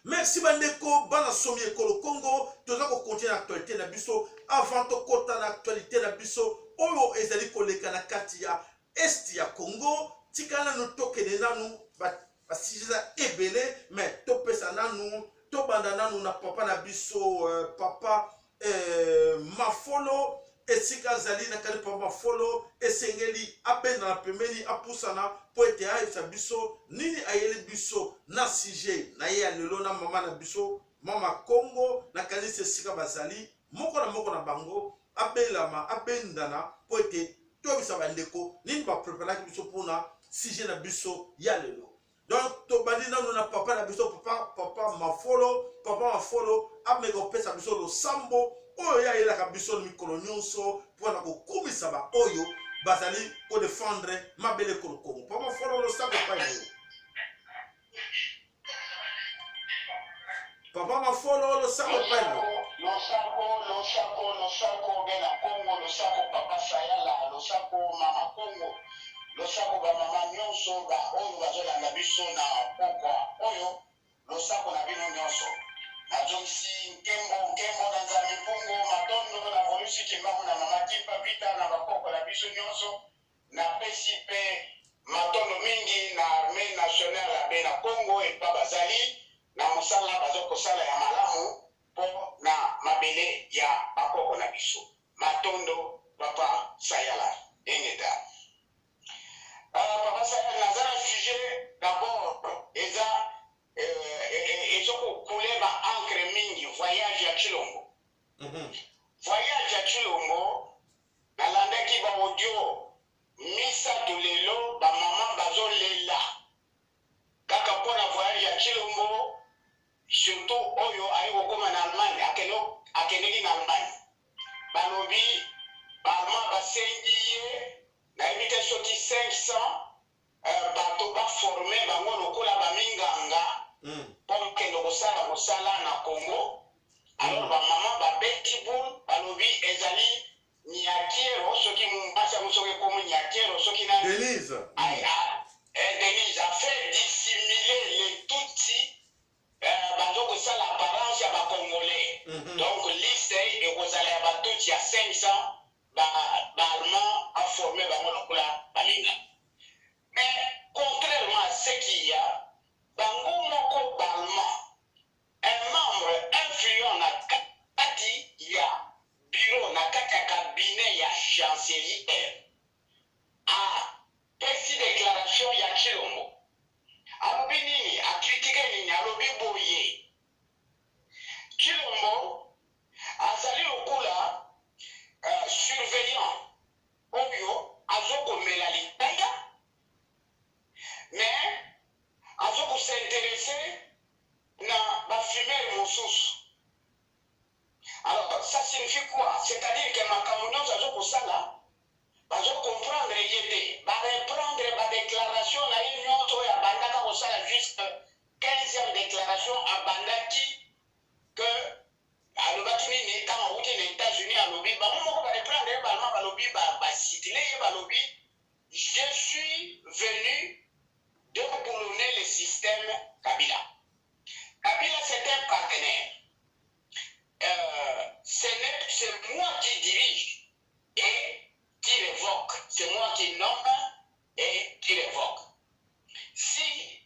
Merci bandeko bana somi ekolo Congo, toza ko continuer l'actualité na biso avant to kota na actualité na biso oyo ezali koleka na kati ya Est ya Congo, tikana no tokene nanu basiza ebele mais topesa nanu tobanda nanu na papa na biso papa Mafolo esika zali na kali papa Mafolo esengeli abenda na pemeni apusana po ete ayebisa biso nini ayeli biso na sujet na ye ya lelo na mama na biso mama Congo na kanisa sika bazali moko na bango abelama abendana po ete tobisa bandeko nini bapreparaki biso mpona sujet na biso ya lelo. Donc tobandi nano na papa na biso papa mafolo ameka kopesa biso losambo oyo yayelaka biso na mikolo nyonso mpona kokumisa baoyo bazali kodefendre mabele kolo Congo. Papa mafolo losambo epai na yo. Papa mafolo losambo epai na yo. Losako bena Congo, losako papa Sayala, losako mama Congo, losako ba mama nyonso ba oyo bazolanda biso na pokwa oyo losako na bino nyonso. Na jonsi nkembo na nzambe mpungo matondo na volusi kimbangu na mama Kimpa Pita na bakoko na biso nyonso na PCP matondo mingi na armée nationale ya bena Congo epa bazali na mosala bazokosala ya malamu po na mabele ya bakoko na biso matondo papa Sayala engeda papa Sayala nazana sujet d'abord eza ezoko kuleba encre mingi voyage ya Chilombo. Voyage ya Chilombo nalandaki ba audio misato lelo ba mama bazolela kaka pona voyage ya Chilombo. Surtout oyo ayi kokoma na Allemagne akeneki na Allemagne balobi bama basengi ye nayebi te soki 500 bato baforme bango lokola baminganga mpo kende kosala mosala na Congo. Alors bamama babeti boule balobi ezali niakiero soki mbasi yango soki ekomi niakiero soki nani Denise a fait dissimuler les Tutsis bazoko sala apparence ya bakongolais. Donc liste ekozala ya batuti ya 500 allemand a formé bango lokola balinga. Mais contrairement à ce qu'il y a bango moko allemand un membre influent na kati ya bureau na kati ya cabinet ya chancelier a pesi déclaration ya Chilombo alobi nini akritike nini alobi boye Chilombo azali lokola surveillant oyo azokomela litanga mais azokosinteresse na bafumeur mosusu. Alors ça signifie quoi? C'est-à-dire que makambo nyonso azokosala bazocomprendre ye te bareprendre badéclaration na ye nyonso oyo abandaka kosala jusque 15e déclaration abandaki que alobaki nini ntango awuti na États-Unis alobi bango moko bareprendre ye balema balobi basitile ye balobi je suis venu déboulonner le système Kabila. Kabila c'est un partenaire. C'est moi qui dirige et qui révoque. C'est moi qui nomme et qui révoque. Si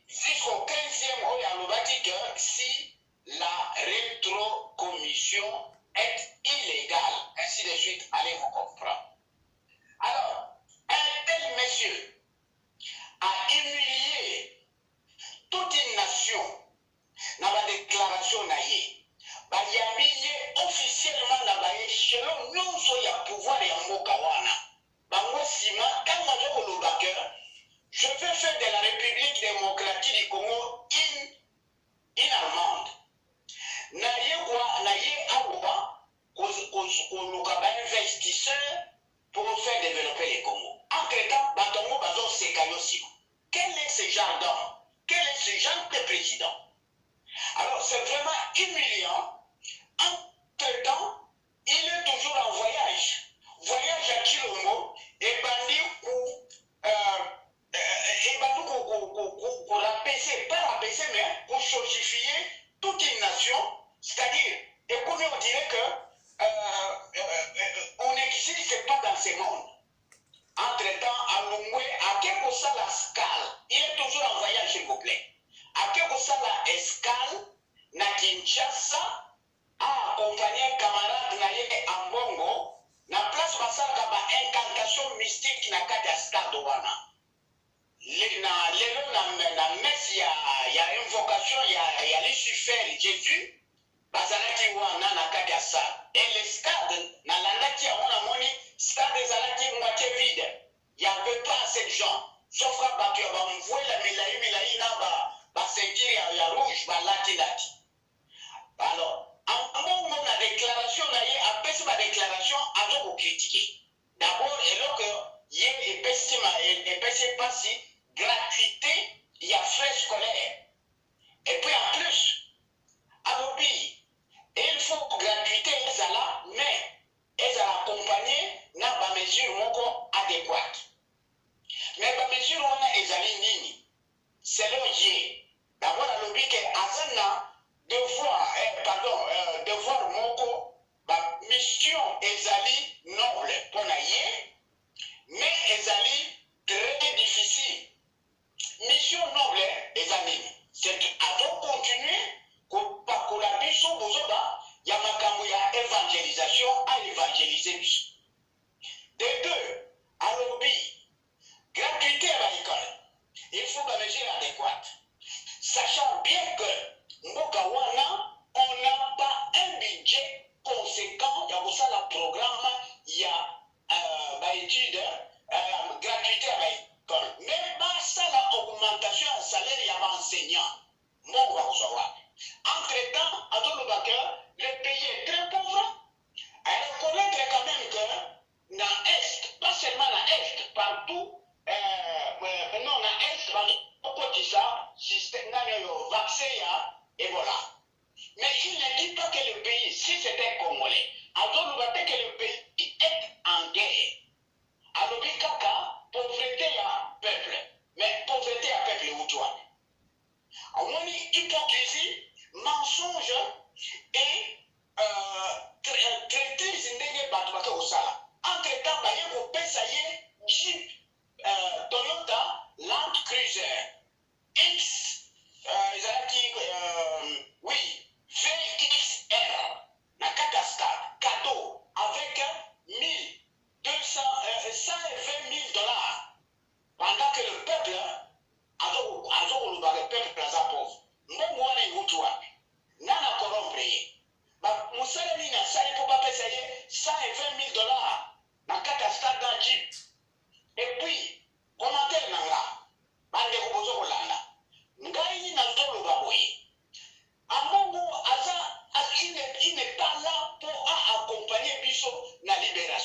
jusqu'au 15e, on a dit que si la rétrocommission est illégale, ainsi de suite, allez vous comprendre. Alors, un tel monsieur a humilié toute une nation dans la déclaration naïe. Bayambiye officiellement na baye selon nyonso ya pouvoir ya mboka wana bango sima kama joko lobaka je veux faire de la République démocratique du Congo une allemande na ye awa koluka ba investisseur pour faire développer le Congo. Entre-temps batongo bazo sekayo sima. Quel est ce genre d'homme? Quel est ce genre de président? Alors c'est vraiment humiliant. Entre-temps, il est toujours en voyage. Voyage à Chilombo et bandi pour rabaisser, pas rabaisser, mais pour chosifier toute une nation. C'est-à-dire, et comme on dirait que on n'existe pas dans ce monde. Entre-temps, à Lungwe, à quelque chose la scale, il est toujours en voyage, s'il vous plaît. À quelque chose la escale, na Kinshasa, a accompagné un camarade na ye Ambongo, na place basaka ba incantation mystique na kati ya stade wana. Lelo na messe ya invocation ya Lucifer Jésus,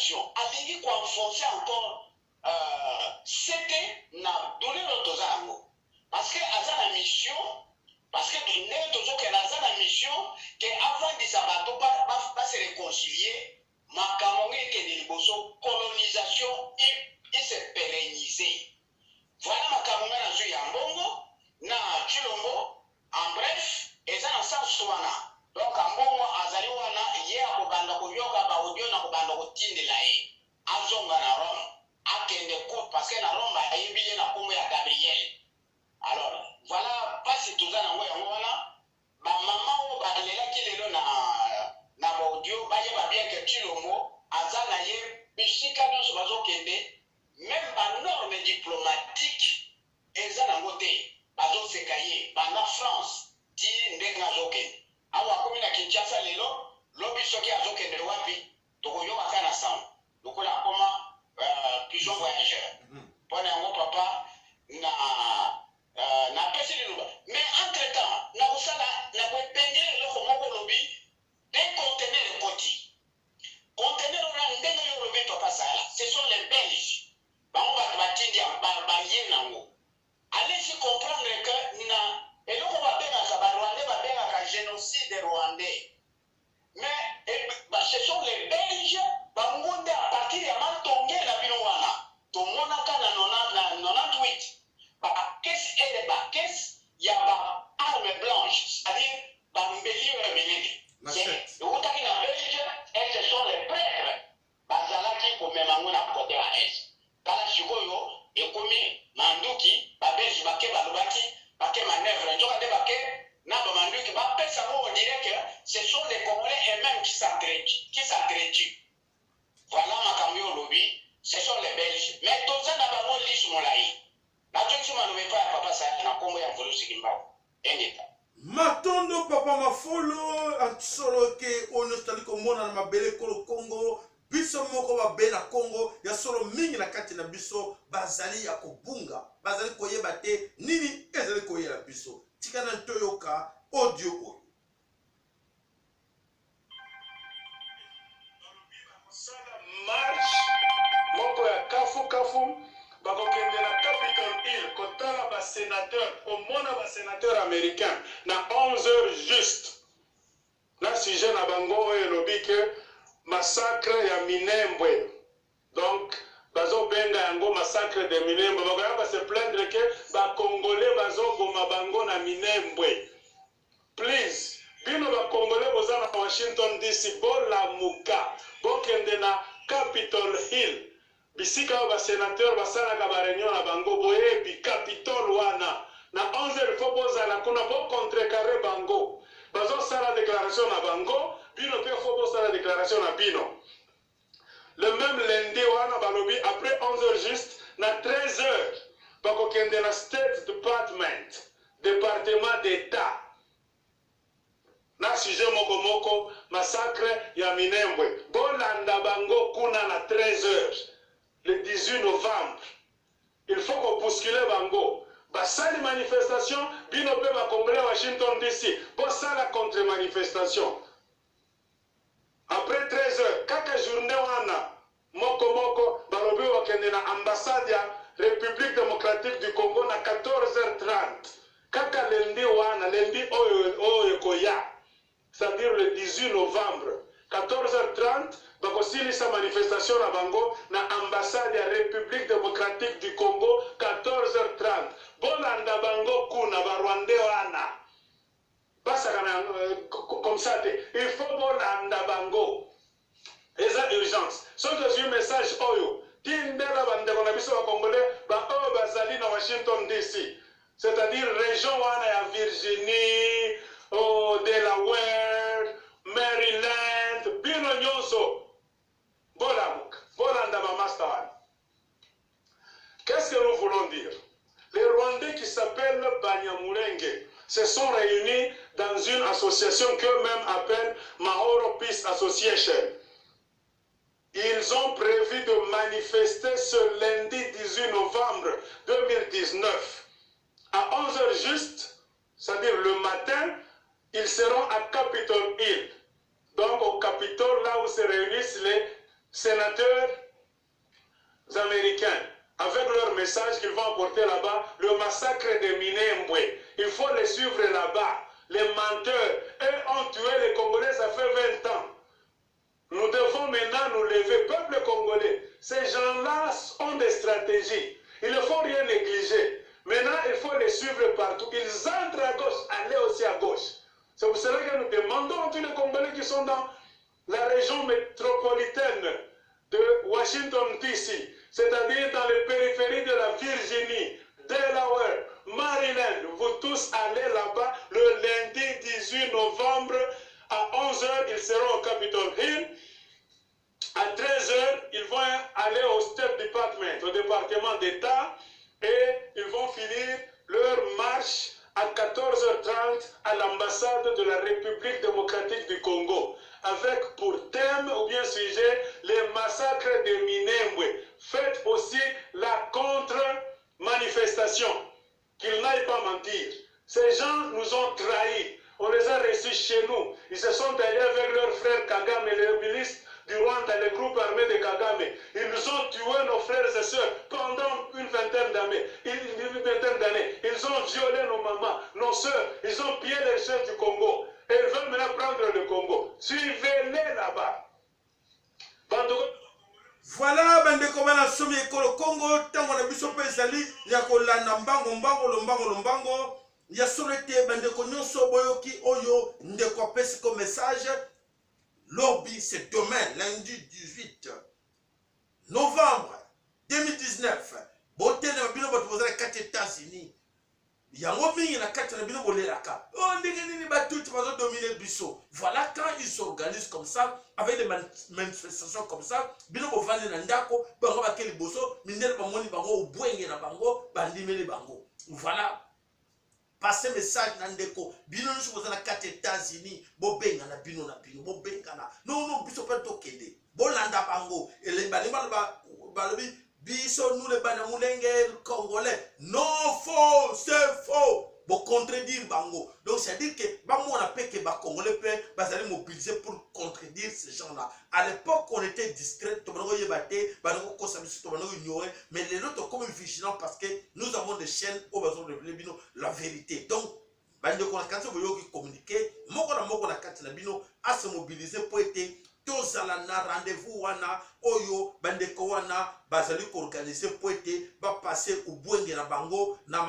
colonisation alingi koenfoncer encore c'était na dolelo toza yango parce que aza na mission parce que ndenge tozokende aza na mission ke avandisa bato base réconcilier makambo ngo ekende liboso colonisation se pérenniser. Voilà makambo nga nazwi ya mbongo na Chilombo en bref eza na sens wana donc mbongo azali wana ye akobanda koyoka baaudio na kobanda kotindela ye azonga na Rome akende court parce que na Rome ayebi ye na kombo ya Gabriel. Alors voilà pasi toza nango yango wana bamama oyo balelaki lelo na baaudio bayeba bien ke Chilombo aza na ye bisika nyonso bazokende même banorme diplomatique eza nango te bazoseka ye banda France ti ndenge azokende awa akomi na Kinshasa lelo lobi soki azokende wapi tokoyoka kaka na sango lokola akoma pigeon voyageur mpona yango papa napesi liloba mais entre temps nakosala nakoepengela eloko moko olobi de conteneur ekoti conteneur wana ndenge yo olobi papa sala ce sont les Belges bango bato batindi baye nango allez-y comprendre que na eloko babengaka barwandais babengaka génocide rwandais mais ce sont les Belges bango nde à partir ya matonge na bino wana tomonaka na 98 bakese ele bakese ya baarme blanche c'est-à-dire bambeli oyo minene ekutaki na Belge et ce sont les prêtres bazalaki komema ngo na kote ya est tala sikoyo ekomi manduki babelge bake balobaki bake manœuvre nzoka nde bake na bamanduki bapesa ngo on dirait que ce sont les Congolais eux-mêmes qui s'entretuent. Voilà makambo yo lobi ce sont les Belges mais toza na bango lisu molai nazoki malobe pa ya papa sa na kombo ya volusi kimbao endeta matondo papa mafolo ansolo ke ono stali komona na mabele kolo Congo biso moko babe na Congo ya solo mingi na kati na biso bazali ya kobunga bazali koyeba te nini ezali koyela biso tika na ntoyoka audio oyo marche moko ya kafu bakokende na Capitol Hill kotala basénateur komona basénateur américain na 11h juste na sujet na bango oyo elobi ke massacre ya Minembwe donc bazobenga yango massacre de Minembwe bakoya base plaindre ke bakongolais bazoboma bango na Minembwe. Please bino bakongolais boza na Washington DC bolamuka bokende na Capitol Hill bisika oyo basénateur basalaka bareunion na bango boyebi Capitol wana na 11h fo bozala kuna bocontrecarre bango bazosala déclaration na bango bino mpe fo bosala déclaration na bino. Le même lundi wana balobi après 11h juste na 13h bakokende na State Department département d'État na sujet moko massacre ya Minembwe bolanda bango kuna na 13h le 18 novembre. Il faut qu'on bouscule bango basali manifestation bino pe bakongolais Washington DC bosala contre manifestation après 13h kaka journée wana moko balobi wakende na ambassade ya République démocratique du Congo na 14h30 kaka lundi wana lundi oyo koya c'est-à-dire le 18 novembre 14h30 bakosilisa manifestation na bango na ambassade ya République démocratique du Congo 14h30 bolanda bango kuna barwandais wana basaka na comme ça il faut bolanda bango eza urgence soki ozwi message oyo tindela bandeko na biso bakongolais baoyo bazali na Washington DC c'est-à-dire région wana ya Virginie Delaware Maryland bino nyonso bolanda bamasta wana. Qu'est-ce que nous voulons dire? Les Rwandais qui s'appellent Banyamulenge se sont réunis dans une association qu'eux-mêmes appellent Mahoro Peace Association. Ils ont prévu de manifester ce lundi 18 novembre 2019 à 11h juste, c'est-à-dire le matin, ils seront à Capitol Hill. Donc au Capitole, là où se réunissent les sénateurs américains, avec leur message qu'ils vont apporter là-bas, le massacre de Minembwe. Il faut les suivre là-bas. Les menteurs, eux ont tué les Congolais, ça fait 20 ans. Nous devons maintenant nous lever, peuple congolais. Ces gens-là ont des stratégies. Il ne faut rien négliger. Maintenant, il faut les suivre partout. Ils entrent à gauche, allez aussi à gauche. C'est pour cela que nous demandons à tous les Congolais qui sont dans la région métropolitaine de Washington, D.C., c'est-à-dire dans les périphéries de la Virginie, Delaware, Maryland. Vous tous allez là-bas le lundi 18 novembre à 11h, ils seront au Capitol Hill. À 13h, ils vont aller au State Department, au département d'État, et ils vont finir leur marche à 14h30 à l'ambassade de la République démocratique du Congo, avec pour thème ou bien sujet les massacres de Minembwe. Faites aussi la contre-manifestation, qu'ils n'aillent pas mentir. Ces gens nous ont trahis. On les a reçus chez nous. Ils se sont allés avec leurs frères Kagame, les milices du Rwanda, les groupes armés de Kagame. Ils nous ont tué nos frères et sœurs pendant une vingtaine d'années. Ils ont violé nos mamans, nos sœurs. Ils ont pillé les chefs du Congo. Et ils veulent maintenant prendre le Congo. Suivez-les là-bas. Voilà, bandeko bana somi ekolo Congo, tango na biso pe ezali ya kolanda lombango ya solete bandeko nyonso boyoki oyo ndeko apesi ko message. Lobby, c'est demain, lundi 18 novembre 2019. Bote na bino bato bozala kati États-Unis. Yango mingi na kati na bino bolelaka. Oh ndenge nini batuti bazo dominer biso. Voilà quand ils s'organisent comme ça avec des manifestations comme ça, bino bovandi na ndako, bango bakeli boso, mindele bamoni bango obwenge na bango, bandimeli bango. Voilà. Passez message na ndeko bino nso bozala kati États-Unis bobenga na bino bobenga na non biso pe tokende bolanda bango elembalimba balobi biso nous les bana mulenge congolais non faux c'est faux bo contredire bango. Donc c'est à dire que bamona peke ba congolais pe bazali mobiliser pour contredire ces gens-là. À l'époque on était discret, to bango yebate bango ko sabiso to bango ignorer, mais les autres comme vigilants parce que nous avons des chaînes où bazon révéler bino la vérité. Donc bande ko na kanso boyo ki communiquer moko na kati na bino à se mobiliser pour être tozala na rendez-vous wana oyo bandeko wana bazali ko organiser pour être ba passer au bwenge na bango na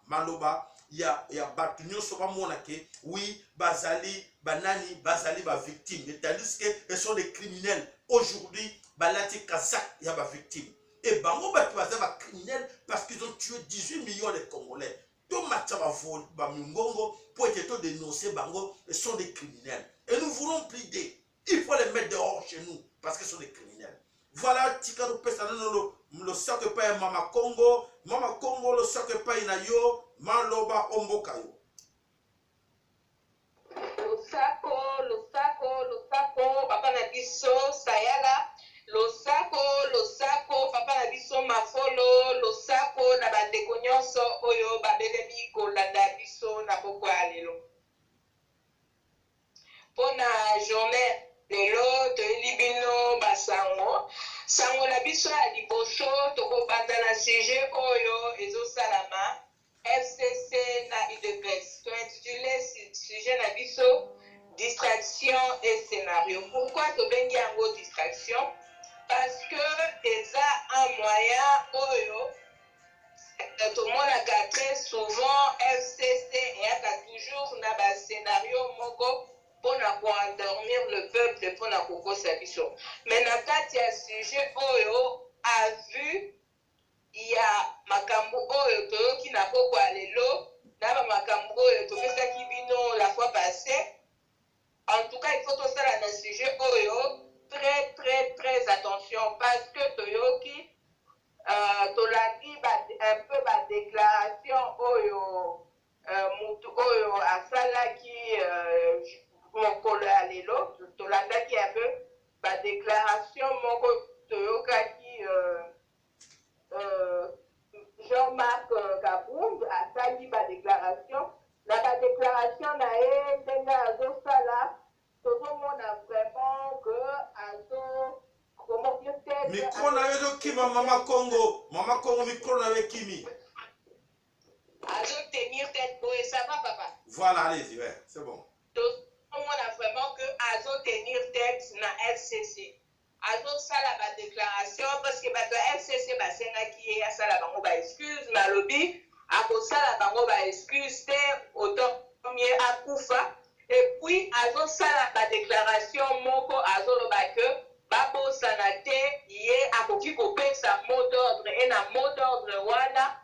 maloba ya batu nyonso bamona ke oui bazali banani bazali ba victimes, tandis que ils sont des criminels aujourd'hui balati kazak ya ba victimes et bango batu bazali ba criminels parce qu'ils ont tué 18 millions de Congolais. Tout mataba vol ba mingongo pour être dénoncer bango, ils sont des criminels. Et nous voulons plier. Il faut les mettre dehors chez nous parce qu'ils sont des criminels. Voilà, Tikaro Pesano, le sac pas Mama Congo, le sac pas Inayo, Maloba Ombokayo. Le saco, Papa Nabiso, Sayala, le saco, Papa Nabiso, Mafolo, le saco, Nabande Konyoso, Oyo, Babelemi, Kolanda Biso, Naboko Alelo. Pour la journée de l'eau de Libino Basango, Sango la biso à Liboso, Toko Bandana CG, Oyo, Ezo Salama, FCC na IDPS. Tu as intitulé ce sujet na biso, distraction et scénario. Pourquoi tu bengi en distraction? Parce que déjà un moyen, Oyo, tout le monde a très souvent FCC et a toujours na scénario moko pour endormir le peuple pour na koko sabiso. Mais na kati ya sujet oyo a vu il y a makambo oyo toyoki na koko alelo na ba makambo oyo topesaki bino la fois passée. En tout cas, il faut tout ça dans le sujet oyo très attention parce que toyoki tolandi un peu ma déclaration oyo mutu oyo asalaki mokolo ya lelo tolandaki un peu ba déclaration moko toyokaki Jean-Marc Kabound asali ba déclaration na ba déclaration na ye ndenge azosala tozomona vraiment que Micro na yo kima Mama Congo. Mama Congo micro na yo kimi. Azo tenir tête pour ça va papa. Voilà, allez-y, ouais, c'est bon. Donc on a vraiment que Azo tenir tête na FCC. Azo ça la déclaration parce que bato FCC ba senga ki ya sala bango ba excuse malobi ako sala bango ba excuse te autant premier akufa et puis Azo sala ba déclaration moko Azo lo ba que babo sanate ye akoki kopesa mot d'ordre et na mot d'ordre wana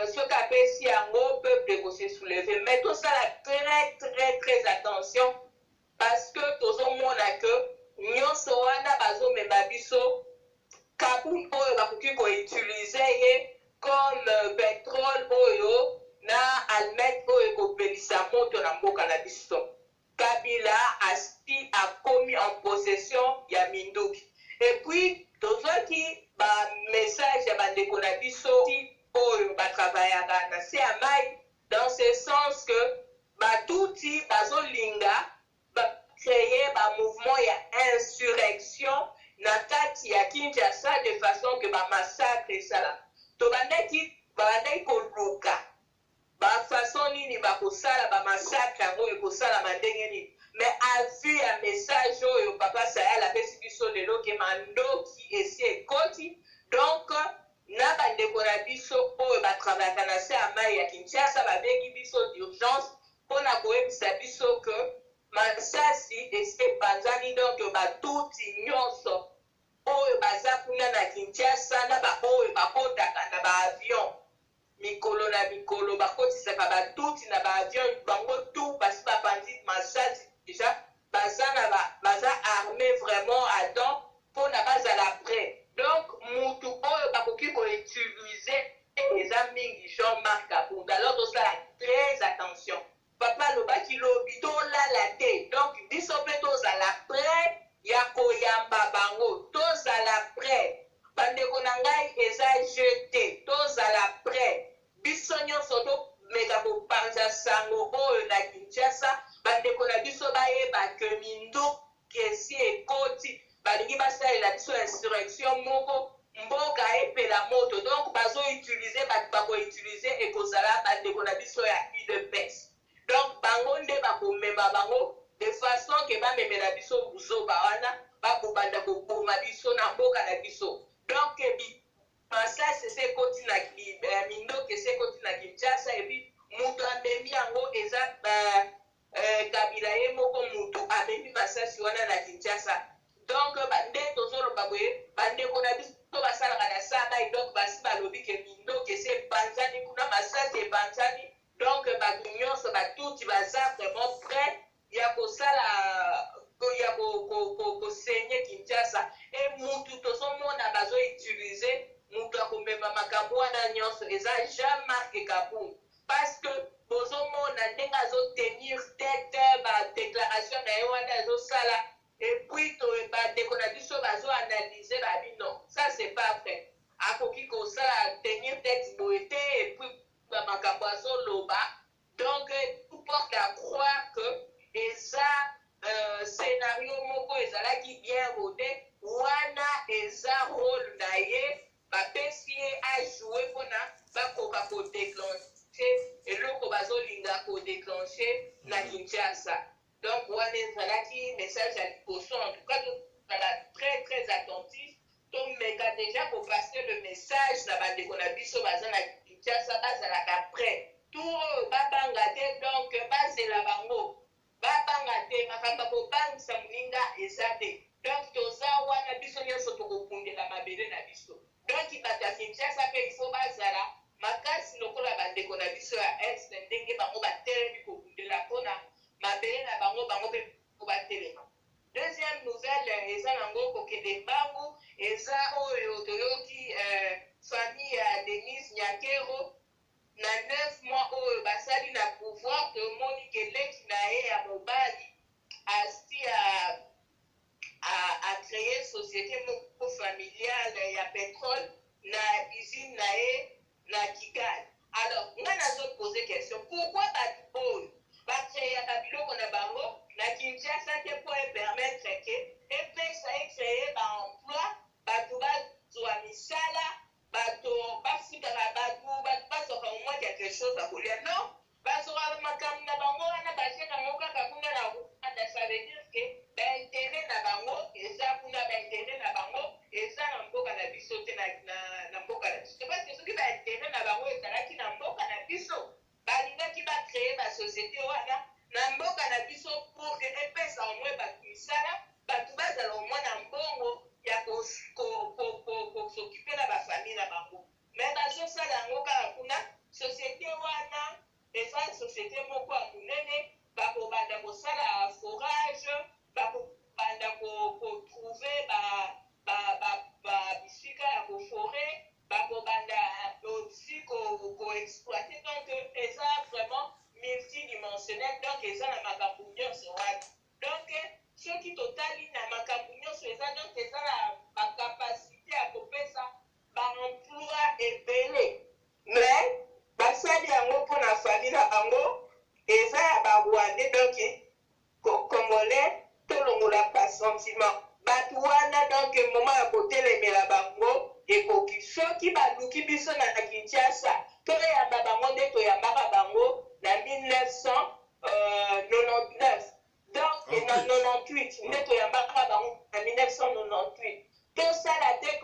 ce qu'appelle yango peuple se soulever. Mais tout ça très attention parce que tout le monde a que nyonso wana bazo meba biso kabum oyo bakoki ko utiliser comme pétrole oyo na almet oyo kopelisa moto na mboka na biso. Kabila a commis en possession ya Minduki. Et puis tozoki ba message ya bandeko na biso oyo batravaillaka na se ya mai dans ce sens que batuti bazolinga créer ba mouvement ya insurrection na kati ya Kinshasa de façon que ba massacre esala to bandaki koluka ba façon nini bakosala ba massacre yango ekosala mandenge nini mais à vue ya message oyo papa Sayal apesi biso lelo ke mandoki esi ekoti donc na bandeko na biso oyo batravaillaka na se ya mai ya Kinshasa babengi biso d'urgence mpona koyebisa biso ke masasi esi epanzani donc batuti nyonso oyo baza kuna na Kinshasa na baoyo bakotaka na baavion mikolo na mikolo bakotisaka batuti na baavion bango tu basi bapandi masasi déjà baza armé vraiment à don mpona bazala prêt. Donc mutu oyo bakoki koutiliser eza mingi Jean-Marc Kabunda. Alors tosala très attention. Papa lobaki lobi tolala te. Donc biso mpe tozala prêt ya koyamba bango. Tozala prêt. Bandeko na ngai eza jeté. Tozala prêt. Biso nyonso tomeka kopanza sango oyo na Kinshasa. Bandeko na biso bayeba ke Minduki esi ekoti balingi basalela biso insurrection moko mboka epela moto donc bazoutilize bato bakoutilize ekozala bandeko na biso ya UDPS donc bango nde bakomema bango de façon ke bamemela biso buzoba wana bakobanda koboma biso na mboka na biso donc masasi ese ekoti na Minduki ese ekoti na Kinshasa epi moto amemi yango eza Kabila ye moko moto amemi masasi wana na Kinshasa. Donc bande tozoloba boye bandeko na biso basalaka na sabai donc basi balobi ke Minduki esi epanzani kuna masasi epanzani donc bato nyonso batuti baza vraiment prêt ya kosala ya kosenye Kinshasa e mutu tozomona bazoutilize mutu akomema makambo wana nyonso eza Jean-Marc Kabunda parce que bozomona ndenge azotenir tête badéclaration na ye wana azosala et puis bandeko na biso bazoanalyse babi non ça c'est pas vrai akoki kosala tenir tête boye te et puis bamakambo azoloba donc tout porte à croire que eza scénario moko ezalaki bien rodé wana eza rôle na ye bapesi ye ajoue mpona bakoka kodéclenche eloko bazolinga kodéclenche na Kinshasa. Donc wana ezalaki message ya liboso en tout cas tozala très attentif tomeka déjà kopasser le message na bandeko na biso baza na Kinshasa bazalaka prêt tout oyo babanga te donc bazela bango babanga te makambo kobangisa moninga eza te donc toza wana biso nyonso tokokundela mabele na biso donc bato ya Kinshasa mpe ifo bazala makasi lokola bandeko na biso ya este ndenge bango batelemi kokundela mpona mabele na bango mpe batelema. Deuxième nouvelle eza nango kokende mbangu eza oyo toyoki famille ya Denis Nyakero na 9 mois oyo basali na pouvoir tomoni keleki na ye ya mobali asi a créé société moko familiale ya pétrole na usine na ye na Kigali. Alors nga nazopose question pourquoi bato oyo bacréaka biloko na bango na Kinshasa te po epermettre ke epesa ecréer baemploi boluki biso na Kinshasa toyamba bango nde toyambaka bango na 1999 donc na 98 nde toyambaka bango na 1998 tosala te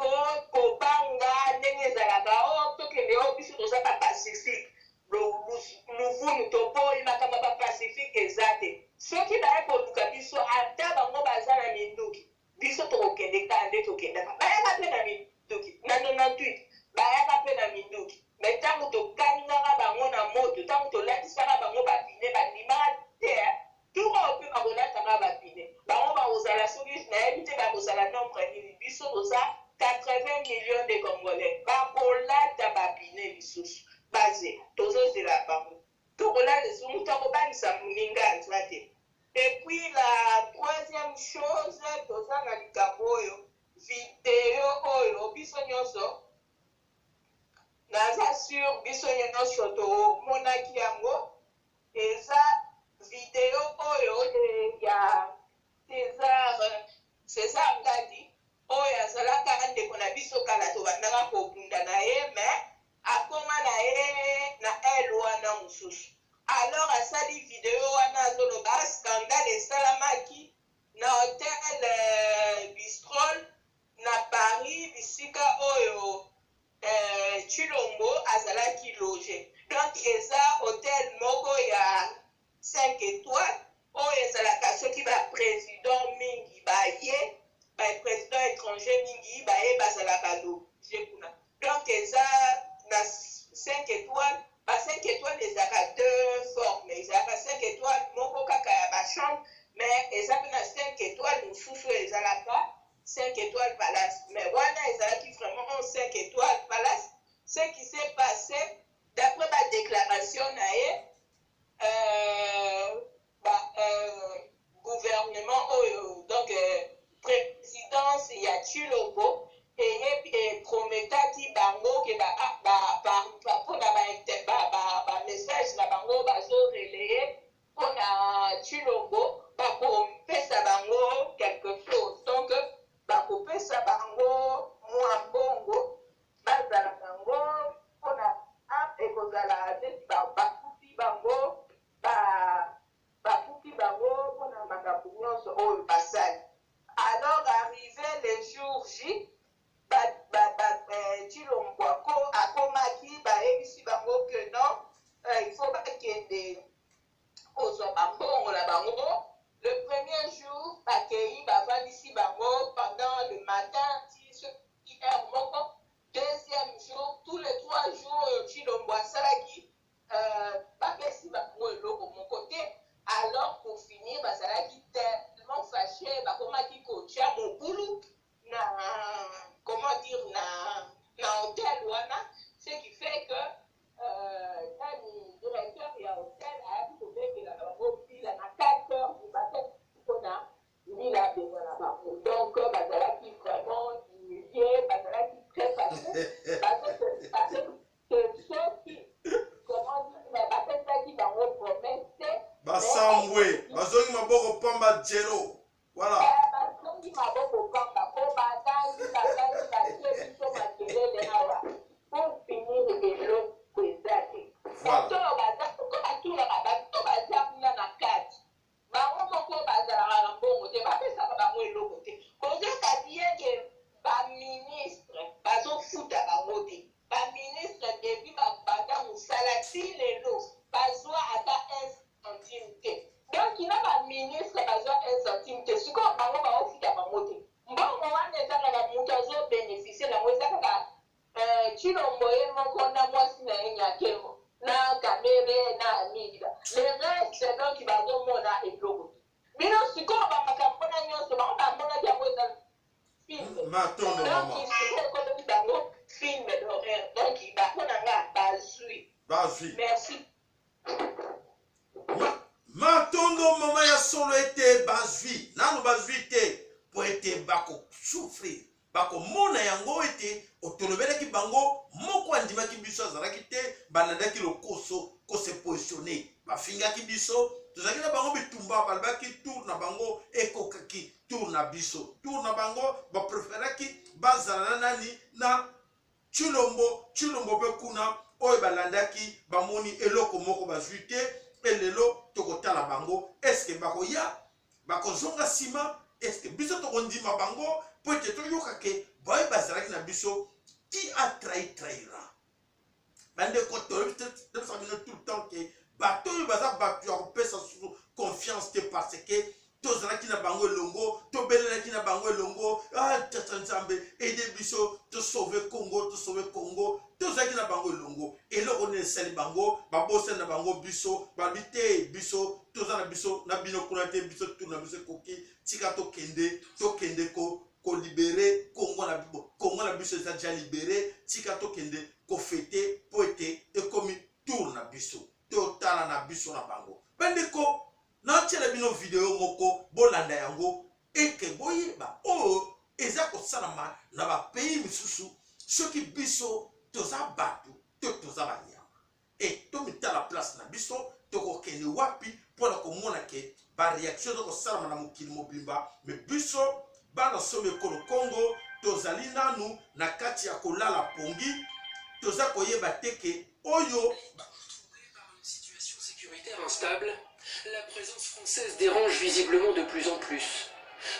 kobanga ndenge ezalaka o tokende o biso toza bapacifique luvunu toboyi makambo bapacifique eza te soki baye koluka biso ata bango baza na minduki biso tokokende kaka nde tokendaka bayaka mpe na minduki na 98 bayaka mpe na minduki me ntango tokaningaka bango na moto ntango tolatisaka bango bapine bandimaka te turo mpe bakolataka bapine bango bakozala soki nayebi te bakozala nombre nini biso toza 80 millions de congolais bakolata bapine lisusu baze tozozela bango tokolata lisusu mutu akobanisa moninga azwa te. Et puis la troisième chose, toza na likambo oyo video oyo biso nyonso naza sur biso nyonso tomonaki yango eza video oyo ya César Ngadi oyo azalaka ndeko na biso kala tobandaka kobunda na ye me akoma na ye na ele wana mosusu. Alors asali video wana azoloba scandale esalamaki na hotel Bistrol na Paris bisika oyo Chilombo azalaki loge. Donc eza hotel moko ya 5 étoiles oyo ezalaka soki baprésident mingi baye baprésident étranger mingi baye bazalaka loge kuna. Donc eza na 5 étoiles. Ba 5 étoiles ezaka deux formes. Ezaka 5 étoiles moko kaka ya ba chambre mais ezaka na 5 étoiles mosusu ezalaka 5 étoiles palace. Mais wana ezalaki vraiment 5 étoiles palace. Ce qui s'est passé d'après ma déclaration na ye gouvernement oyo donc présidence ya Chilombo et prometaki bango ke mpona bamessage na bango bazoreleye mpona Chilombo bakopesa bango quelque chose. Donc bakopesa bango mwa mbongo bazala bango mpona ekozala neti bafuti bango mpona makambo nyonso oyo basali. Alors arrivé le jour J Chilombo akomaki bayebisi bango que non il faut bakende kozwa bambongo na bango. Le premier jour bakei bavandisi bango pendant le matin ti heure moko. Deuxième jour tous les 3 jours Chilombo asalaki bapesi bango eloko moko te. Alors pour finir bazalaki tellement fâché bakomaki kotia mobulu na comment dire na hôtel wana, ce qui fait que nani directeur ya hôtel ayaki kobengela na bango mpila na 4 heures du matin mpona mbila abenga na bango. Donc bazalaki vraiment humilié, bazalaki très fâché parce que soki comment dire bapesaki bango promesse te basambwe bazongi maboko pamba jero voilà basongi maboko pamba po batangi batie biso makelele awa pour finir eloko eza te batulaka bato baza kuna na kati bango moko bazalaka na mbongo te bapesaka bango eloko te kozaka dienge baministre bazofuta bango te. Baministre debi babanda mosala ti lelo bazwa ata 1 centime te. Donc il a ba ministre bazwa 1 centime te sikoyo bango baofuta bango te. Mbongo wana eza kaka moto azobeneficie nango eza kaka Chilombo ye moko na mwasi na ye nyakemo na kamere na amiga. Le reste donc bazomona eloko te. Bino sikoyo bamakambo na nyonso bango bamonaki yango eza film. matondo mama Donc sikoyo ekomi bango film d'horreur. Donc bakonanga bazwi. Merci. matondo mama ya solo ete bazwi nanu bazwi te po ete bakosouffrir bakomona yango ete otolobelaki bango moko andimaki biso azalaki te balandaki lokoso kose positionne bafingaki biso tozalaki na bango bitumba balobaki tour na bango ekokaki tour na biso tour na bango bapreferaki bazala na nani na Chilombo pe kuna oyo balandaki bamoni eloko moko bazwi te elelo tokotala bango eske bakoya bakozonga nsima eske biso tokondima bango po ete toyoka ke boye bazalaki na biso qui a trahira bandeko tolebisa bino tout le temps ke bato oyo baza bato ya kopesa susu confiance te parce ke tozalaki na bango elongo tobelelaki na bango elongo tata nzambe ede biso tosauve congo tozalaki na bango elongo eloko nini esali bango babosani na bango biso babi te biso toza na biso na bino kuna te biso tuna biso ekoki tika tokende kolibere kongo na biso eza deja libere tika tokende kofete po ete ekomi tour na biso totala na biso na bango bandeko naotiela bino video moko bolanda yango eke boyeba oyo eza kosalama na bapays misusu soki biso toza bato to toza banyama e tomitala place na biso tokokende wapi mpona komona ke bareaction eza kosalama na mokili mobimba me biso bana somi ekolo kongo tozali nanu na kati ya kolala pongi toza koyeba teke oyo. Instable, la présence française dérange visiblement de plus en plus.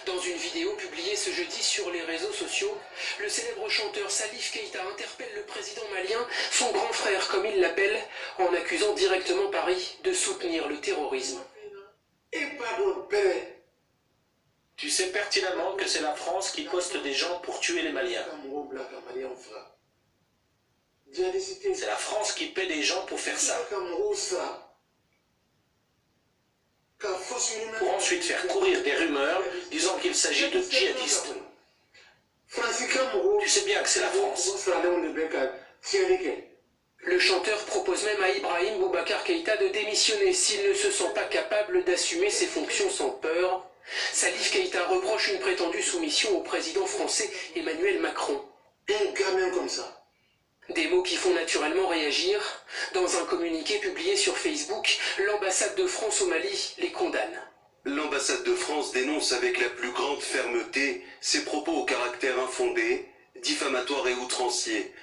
Dans une vidéo publiée ce jeudi sur les réseaux sociaux, le célèbre chanteur Salif Keïta interpelle le président malien, son grand frère comme il l'appelle, en accusant directement Paris de soutenir le terrorisme. Et pardon, père. Tu sais pertinemment que c'est la France qui poste des gens pour tuer les Maliens. C'est la France qui paie des gens pour faire ça. Pour ensuite faire courir des rumeurs disant qu'il s'agit de djihadistes. Tu sais bien que c'est la France. Le chanteur propose même à Ibrahim Boubacar Keïta de démissionner s'il ne se sent pas capable d'assumer ses fonctions sans peur. Salif Keïta reproche une prétendue soumission au président français Emmanuel Macron. Un gamin comme ça. Des mots qui font naturellement réagir. Dans un communiqué publié sur Facebook, l'ambassade de France au Mali les condamne. L'ambassade de France dénonce avec la plus grande fermeté ces propos au caractère infondé, diffamatoires et outranciers.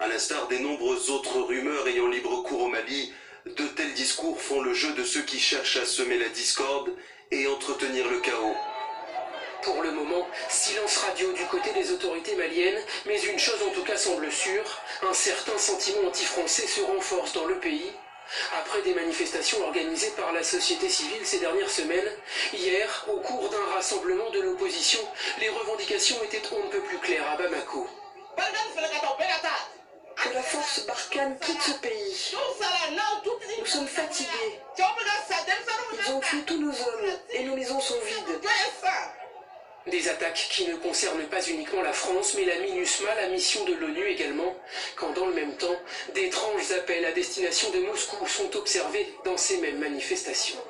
À l'instar des nombreuses autres rumeurs ayant libre cours au Mali, de tels discours font le jeu de ceux qui cherchent à semer la discorde et entretenir le chaos. Pour le moment, silence radio du côté des autorités maliennes, mais une chose en tout cas semble sûre, un certain sentiment anti-français se renforce dans le pays. Après des manifestations organisées par la société civile ces dernières semaines, hier, au cours d'un rassemblement de l'opposition, les revendications étaient on ne peut plus claires à Bamako. Que la force Barkhane quitte ce pays. Nous sommes fatigués. Ils ont tué tous nos hommes et nos maisons sont vides. Des attaques qui ne concernent pas uniquement la France, mais la MINUSMA, la mission de l'ONU également, quand dans le même temps, d'étranges appels à destination de Moscou sont observés dans ces mêmes manifestations.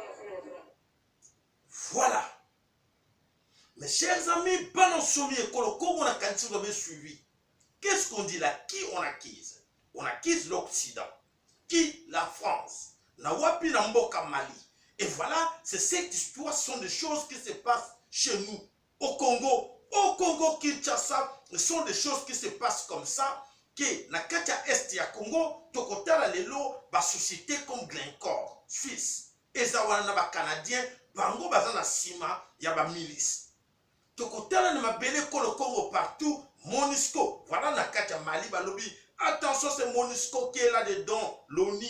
Voilà. Mes chers amis, Balansomi et Kolo, comme on a quand vous avez suivi, qu'est-ce qu'on dit là? Qui on acquise? On acquise l'Occident. Qui? La France. Nawapi Namboka Mali. Et voilà, c'est cette histoire, ce sont des choses qui se passent chez nous. Au Congo Kinshasa, ce sont des choses qui se passent comme ça, que na katia est ya Congo, tokotala lelo ba société comme Glencore, Suisse, ezawana na ba Canadien, bango bazana sima ya ba milice. Tokotala na mabele kolo Congo partout, MONUSCO, voilà na katia Mali balobi, attention c'est MONUSCO qui est là-dedans, l'ONU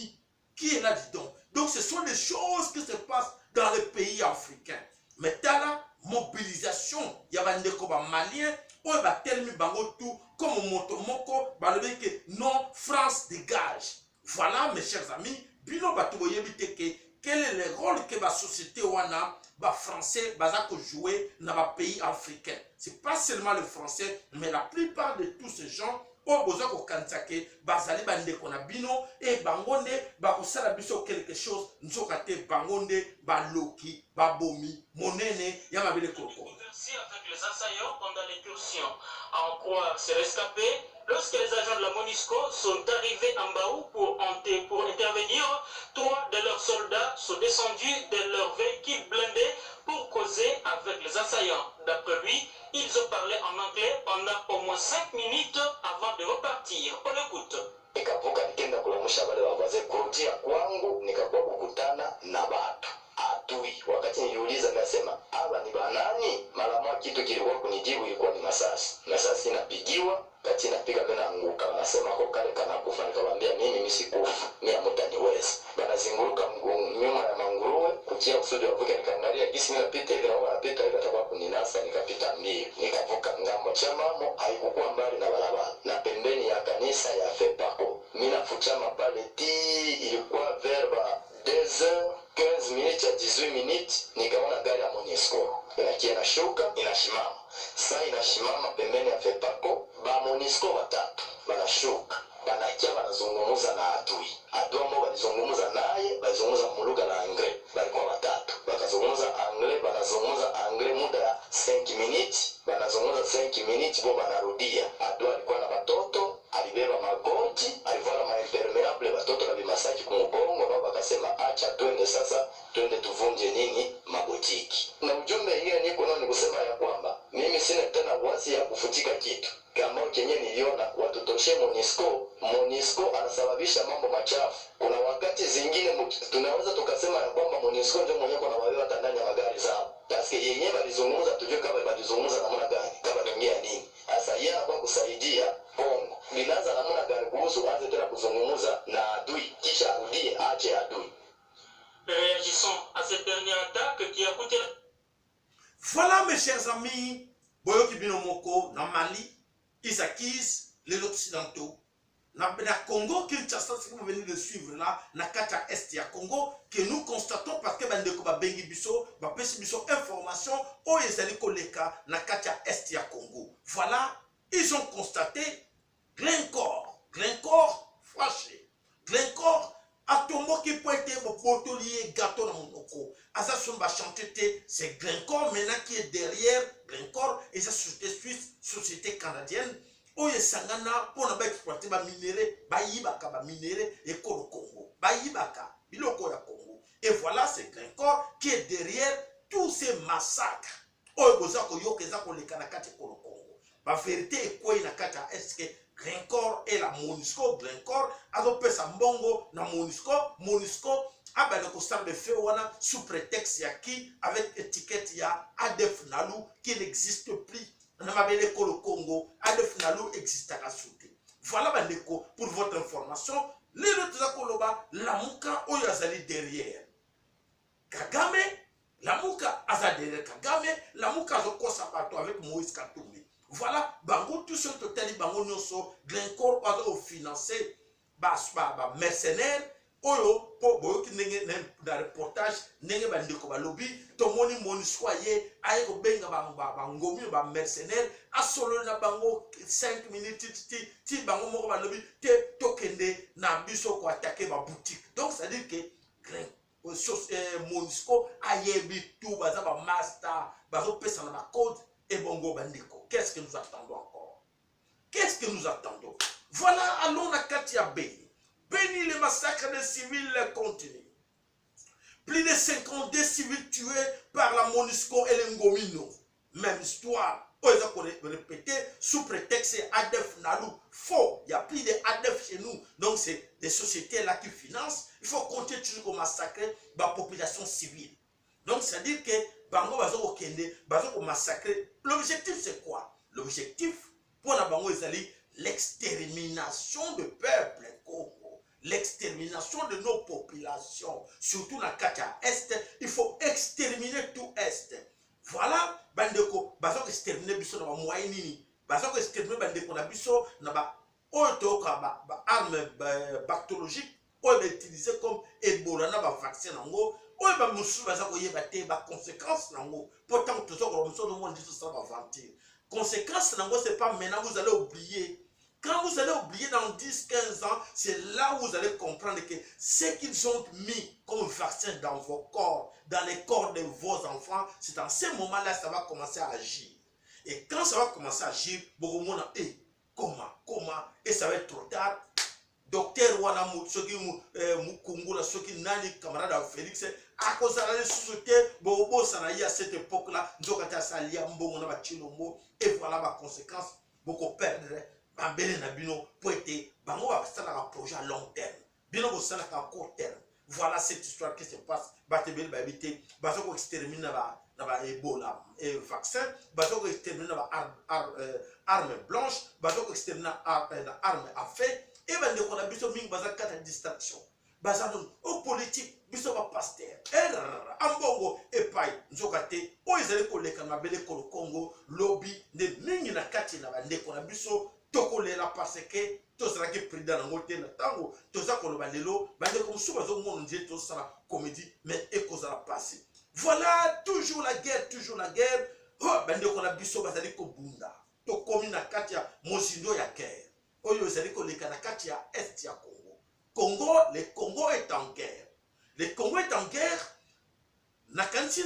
qui est là-dedans. Donc ce sont des choses qui se passent dans les pays africains. Mais t'as la mobilisation, il y a des Maliens, on va tellement bango tout, comme Motomoko, que non, France dégage. Voilà mes chers amis, bino batuboye biteke, quel est le rôle que la société wana, ba français, bazako jouer dans les pays africains. C'est pas seulement le français, mais la plupart de tous ces gens, o boza ko kansake bazali bande kona bino e bangonde ba kusala biso quelque chose nzoka te bangonde ba loki ba bomi monene ya mabele koko. Avec les assaillants pendant l'incursion. En quoi se rescapé lorsque les agents de la MONUSCO sont arrivés en Baou pour intervenir, 3 de leurs soldats sont descendus de leur véhicule blindé pour causer avec les assaillants. D'après lui, Ils ont parlé en anglais pendant au moins 5 minutes avant de repartir. On écoute. Nikavuka nikaenda kulamusha wale wavaze kurudia kwangu, nikakuwa kukutana na watu adui. Wakati niliuliza nasema hapa ni banani, mara moja kitu kilikuwa kunijibu ilikuwa ni masasi. Masasi inapigiwa, kati napiga mimi naanguka. Wanasema kwa kale kana kufa, nikamwambia mimi sikufa, mimi hamtaniweza. Banazunguruka nyuma ya manguruwe kutia kusudi wavuke, nikaangalia kisi ninapita hivi na wao wanapita hivi, atakuwa kuninasa, nikapita mbio. Nikavuka ngambo cha mamo, haikuwa mbali na barabara. Na pembeni ya kanisa ya Fepako. Mimi nafuchama pale ilikuwa verba 2h15 minutes à 18 minutes, nikaona gari ya Monisco. Inakia inashuka, inashimama. Sasa inashimama pembeni ya Fepako, ba Monisco watatu wanashuka. Banakia wanazungumza na adui. Adui ambao walizungumza naye, walizungumza mlugha na Anglais. Walikuwa watatu. Wakazungumza Anglais, wanazungumza Anglais muda ya 5 minutes. Wanazungumza 5 minutes, bo wanarudia. Adui alikuwa na watoto, alibeba magoti, alivaa maimpermeable watoto na bimasaki kumgongo, baba akasema acha twende sasa, twende tuvunje nini mabotiki. Na ujumbe hiyo niko nao ni kusema ya kwamba mimi sina tena wasi ya kufutika kitu. Kama kenye niliona watutoshe Monisco. Monisco anasababisha mambo machafu. Kuna wakati zingine tunaweza tukasema ya kwamba Monisco ndio mwenyewe kuna wale hata ndani ya magari zao. Basi yenyewe walizungumza, tujue kama walizungumza namna gani, kama dunia nini. Sasa yeye hapa kusaidia Kongo. Binaza namna gani kuhusu aanze tena kuzungumza na adui kisha arudie aache adui. Réagissons à cette dernière attaque qui a coûté. Voilà mes chers amis, Boyoki Binomoko, na Mali, ils accusent les occidentaux. Na Congo, Kinshasa, si vous venez de suivre là, na Kata Est ya Congo, que nous constatons parce que Bandeko ba bengi biso, ba pesi biso information, o ezali koleka na Kata Est ya Congo. Voilà, ils ont constaté Glencore fâché. Glencore atomo qui peut être botolier gâteau dans mon oko. Asa somba chanté, c'est Glencore maintenant qui est derrière Glencore et sa société suisse, société canadienne. Oye sangana pour na ba exploiter ba minerai, ba yibaka ba minerai et Congo. Ba yibaka biloko ya Congo. Et voilà, c'est Glencore qui est derrière tous ces massacres. Oye bozako yoke zako le kanakati Congo. La vérité est quoi na kata est que Glencore et la Monisco, Glencore adopé sa mbongo na Monisco a le constat de feu wana sous prétexte ya qui avec étiquette ya ADF Nalu qui n'existe plus. On a appelé le Congo, ADF Nalu existe à la souté. Voilà bandeko pour votre information. Les autres koloba la muka oyazali derrière. Kagame, la muka azali derrière Kagame, la muka zoko sabato avec Moïse Katumbi. Voilà, bango tout ce total bango nyonso Glencore a financé ba mercenaires oyo po boyo ki ndenge na reportage ndenge bandeko ba lobby to moni Monisco ye aye ko benga ba ngomi ba mercenaires asolo na bango 5 minutes ti bango moko ba lobby te tokende na biso ko attaquer ba boutique. Donc ça veut dire que Monisco ayebi tout baza ba master bazo pesa na ba code et bongo bandeko. Qu'est-ce que nous attendons encore? Qu'est-ce que nous attendons? Voilà, allons à Katia Béni. Béni, les massacres des civils continuent. Plus de 52 civils tués par la Monisco et les Ngomino. Même histoire. On a répété sous prétexte ADF Nalu. Faux. Il y a plus de ADF chez nous. Donc c'est des sociétés là qui financent. Il faut compter toujours qu'on massacre la population civile. Donc ça veut dire que Bango Bazo Okende, Bazo massacrer. L'objectif c'est quoi? L'objectif pour la Bango Ezali, l'extermination de peuple Congo, l'extermination de nos populations, surtout la Kata Est. Il faut exterminer tout Est. Voilà, Bandeko, Bazo exterminer biso na ba moyenini, Bazo exterminer Bandeko na biso na ba otoka ba arme bactériologique, on va utiliser comme Ebola na ba vaccin nango. Oui, bah, monsieur, bah, ça, vous voyez, bah, conséquence, nango. Pourtant, tout ça, on dit tout ça, va mentir. Conséquence, nango, c'est pas maintenant, vous allez oublier. Quand vous allez oublier dans 10-15 ans, c'est là où vous allez comprendre que ce qu'ils ont mis comme vaccin dans vos corps, dans les corps de vos enfants, c'est dans ce moment-là, ça va commencer à agir. Et quand ça va commencer à agir, beaucoup de monde a, comment, et ça va être trop tard. docteur wana soki mukungula soki nani camarade à Félix a kozala les sociétés bobo sana à cette époque là nzoka ta salia mbongo na ba chilombo et voilà ma conséquence beaucoup perdre ba bele na bino pour être bango ba sala un projet à long terme bino bo sala à court terme. Voilà cette histoire qui se passe batebele ba habiter ba ko exterminer na ba Ebola et vaccin ba ko exterminer na ba arme blanche ba ko exterminer na arme à feu. Et ben de qu'on a biso ming baza kata distraction baza non au politique biso ba pasteur ambongo epai nzokate o ezali ko leka na bele ko Congo lobby de mingi na kati na bande qu'on a biso tokolela parce que to sera que président na ngote na tango to za ko loba lelo bande comme sous bazo mon ndié to sera comédie mais ekoza la passer. Voilà toujours la guerre oh bande qu'on a biso bazali ko bunda to komi na kati ya mosindo ya guerre. Oyo ezali koleka na kati ya est ya Congo. Le Congo est en guerre. Le Congo est en guerre. Na kanti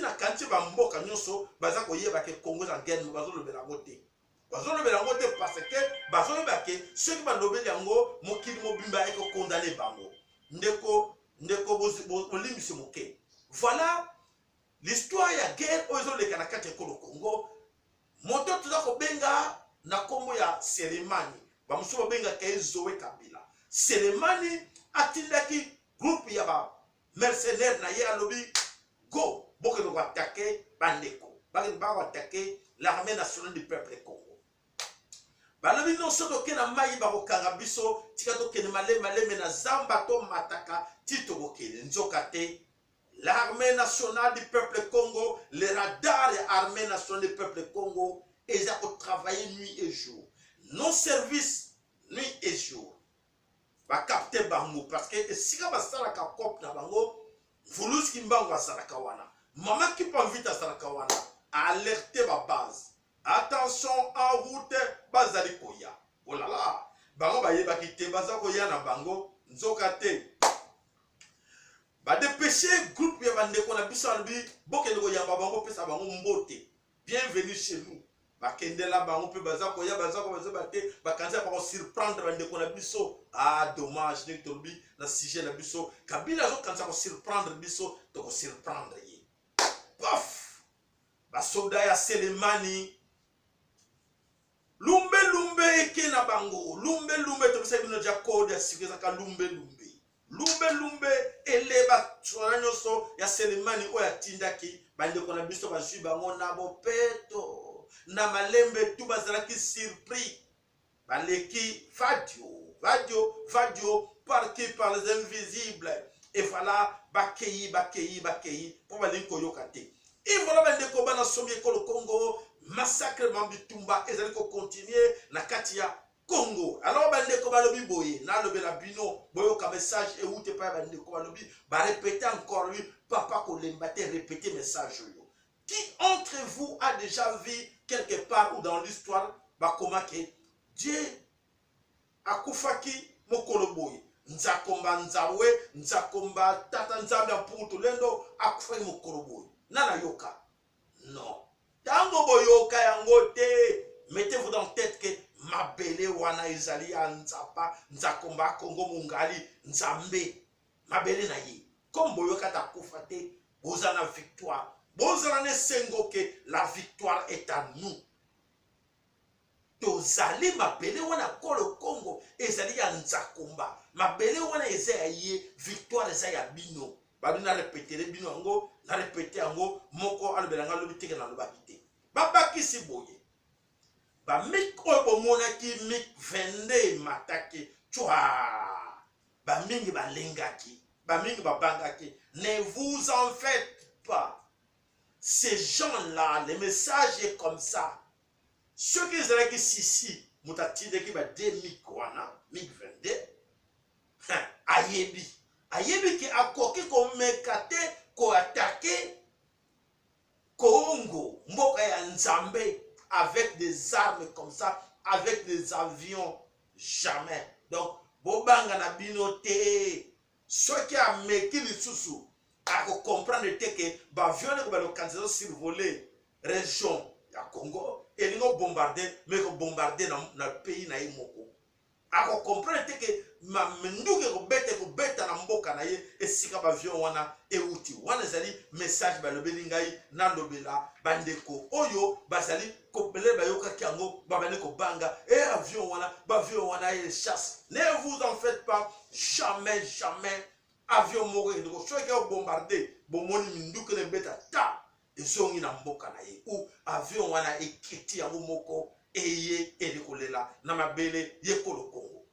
ba mboka nyonso baza koyeba ke Congo est en guerre mais bazo lobela ngote. Bazo lobela ngote parce que bazo lobela ke ceux qui ba lobela yango mokili mobimba eko condamner bango. Ndeko bolimise moke. Voilà l'histoire ya guerre oyo leka na kati ya Congo. Moto tuza ko benga na kombo ya Selemani. Bamusuba benga ke Zoé Kabila. Selemani atindaki groupe ya ba mercenaires na ye alobi go boke no attaquer bandeko. Ba attaquer l'armée nationale du peuple Congo. Balobi non soto ke na mai ba ko karabiso tikato ke maleme na zamba to mataka tito bokele nzokate l'armée nationale du peuple Congo, les radars et l'armée nationale du peuple Congo, ils ont travaillé nuit et jour. Non service nuit et jour. Ba capter bango parce que si ka sala ka kop na bango vulus ki mbango salaka wana. Maman qui pas vite salaka wana alerter ba base. Attention en route bazali koya. Oh là là. Bango ba yeba ki te baza koya na bango nzoka te. Ba dépêcher groupe ya bande ko na biso albi bokende ko yamba bango pesa bango mbote. Bienvenue chez nous. Bakendela bango pe baza ko ya baza ko baza bate bakanza pa ko surprendre bande ko na biso. Ah dommage nek tolbi na sujet na biso Kabila zo kanza ko surprendre biso to ko surprendre yi. Paf. Ba soldat ya Selemani lumbe eke na bango lumbe to bisa bino ja code ya sikeza ka lumbe eleba tsoranyo so ya Selemani o ya tindaki bande ko na biso ba sui bango na bopeto na malembe tu bazalaki surpris baleki vadio parqué par les invisibles et voilà bakei pour bali ko yokate et voilà bande ko bana somi ko le Congo massacre Mambitumba ezali ko continuer na katia Congo. Alors bande ko balobi boye na lobe la bino boyo ka message et ou te pa bande ko balobi ba répéter encore lui papa ko lembate répéter message yo. Qui entre vous a déjà vu quelque part ou dans l'histoire ba comment que Dieu akufaki mokolo boye nzakomba nzawe nzakomba tata nzambe mputo lendo akufaki mokolo boye nana yoka non tango boyoka yango te. Mettez-vous dans la tête que mabele wana ezali ya nzapa nzakomba Congo mungali nzambe mabele na ye comme boyoka ta kufa te bozana victoire bozana ne sengo que la victoire est à nous. Tozali mabele wana ko le Congo ezali ya nzakomba mabele wana ezali ya ye victoire ezali ya bino babina répéter bino ngo na répéter ngo moko alobelanga lobiteke na lobakite babaki si boye ba miko bomonaki mik vende mataki twa ba mingi balengaki ba mingi babangaki. Ne vous en faites pas, ces gens là le message est comme ça. Ceux qui sont qui sisi mutatide ki ba de mikwana mik vende ayebi ki akoki ko mekate ko attaquer Congo mboka ya nzambe avec des armes comme ça, avec des avions, jamais. Donc, bobanga na binote, ceux qui a meki lisusu, à comprendre que bavion ne va le candidat survoler région ya Congo et ils ont bombardé, mais ils ont bombardé dans le pays na imoko. ako comprendre que menduke kobeta na mboka na ye esika ba avion wana euti wana ezali message balobeli ngai na lobela bandeko oyo bazali kopele bayokaki yango babandi kobanga avion wana ye chasse. Ne vous en faites pas, jamais avion moko ndeko soki o bombarder bomoni minduke ne beta ta ezongi na mboka na ye ou avion wana ekiti yango moko eye elekolela na mabele ye kolo Congo.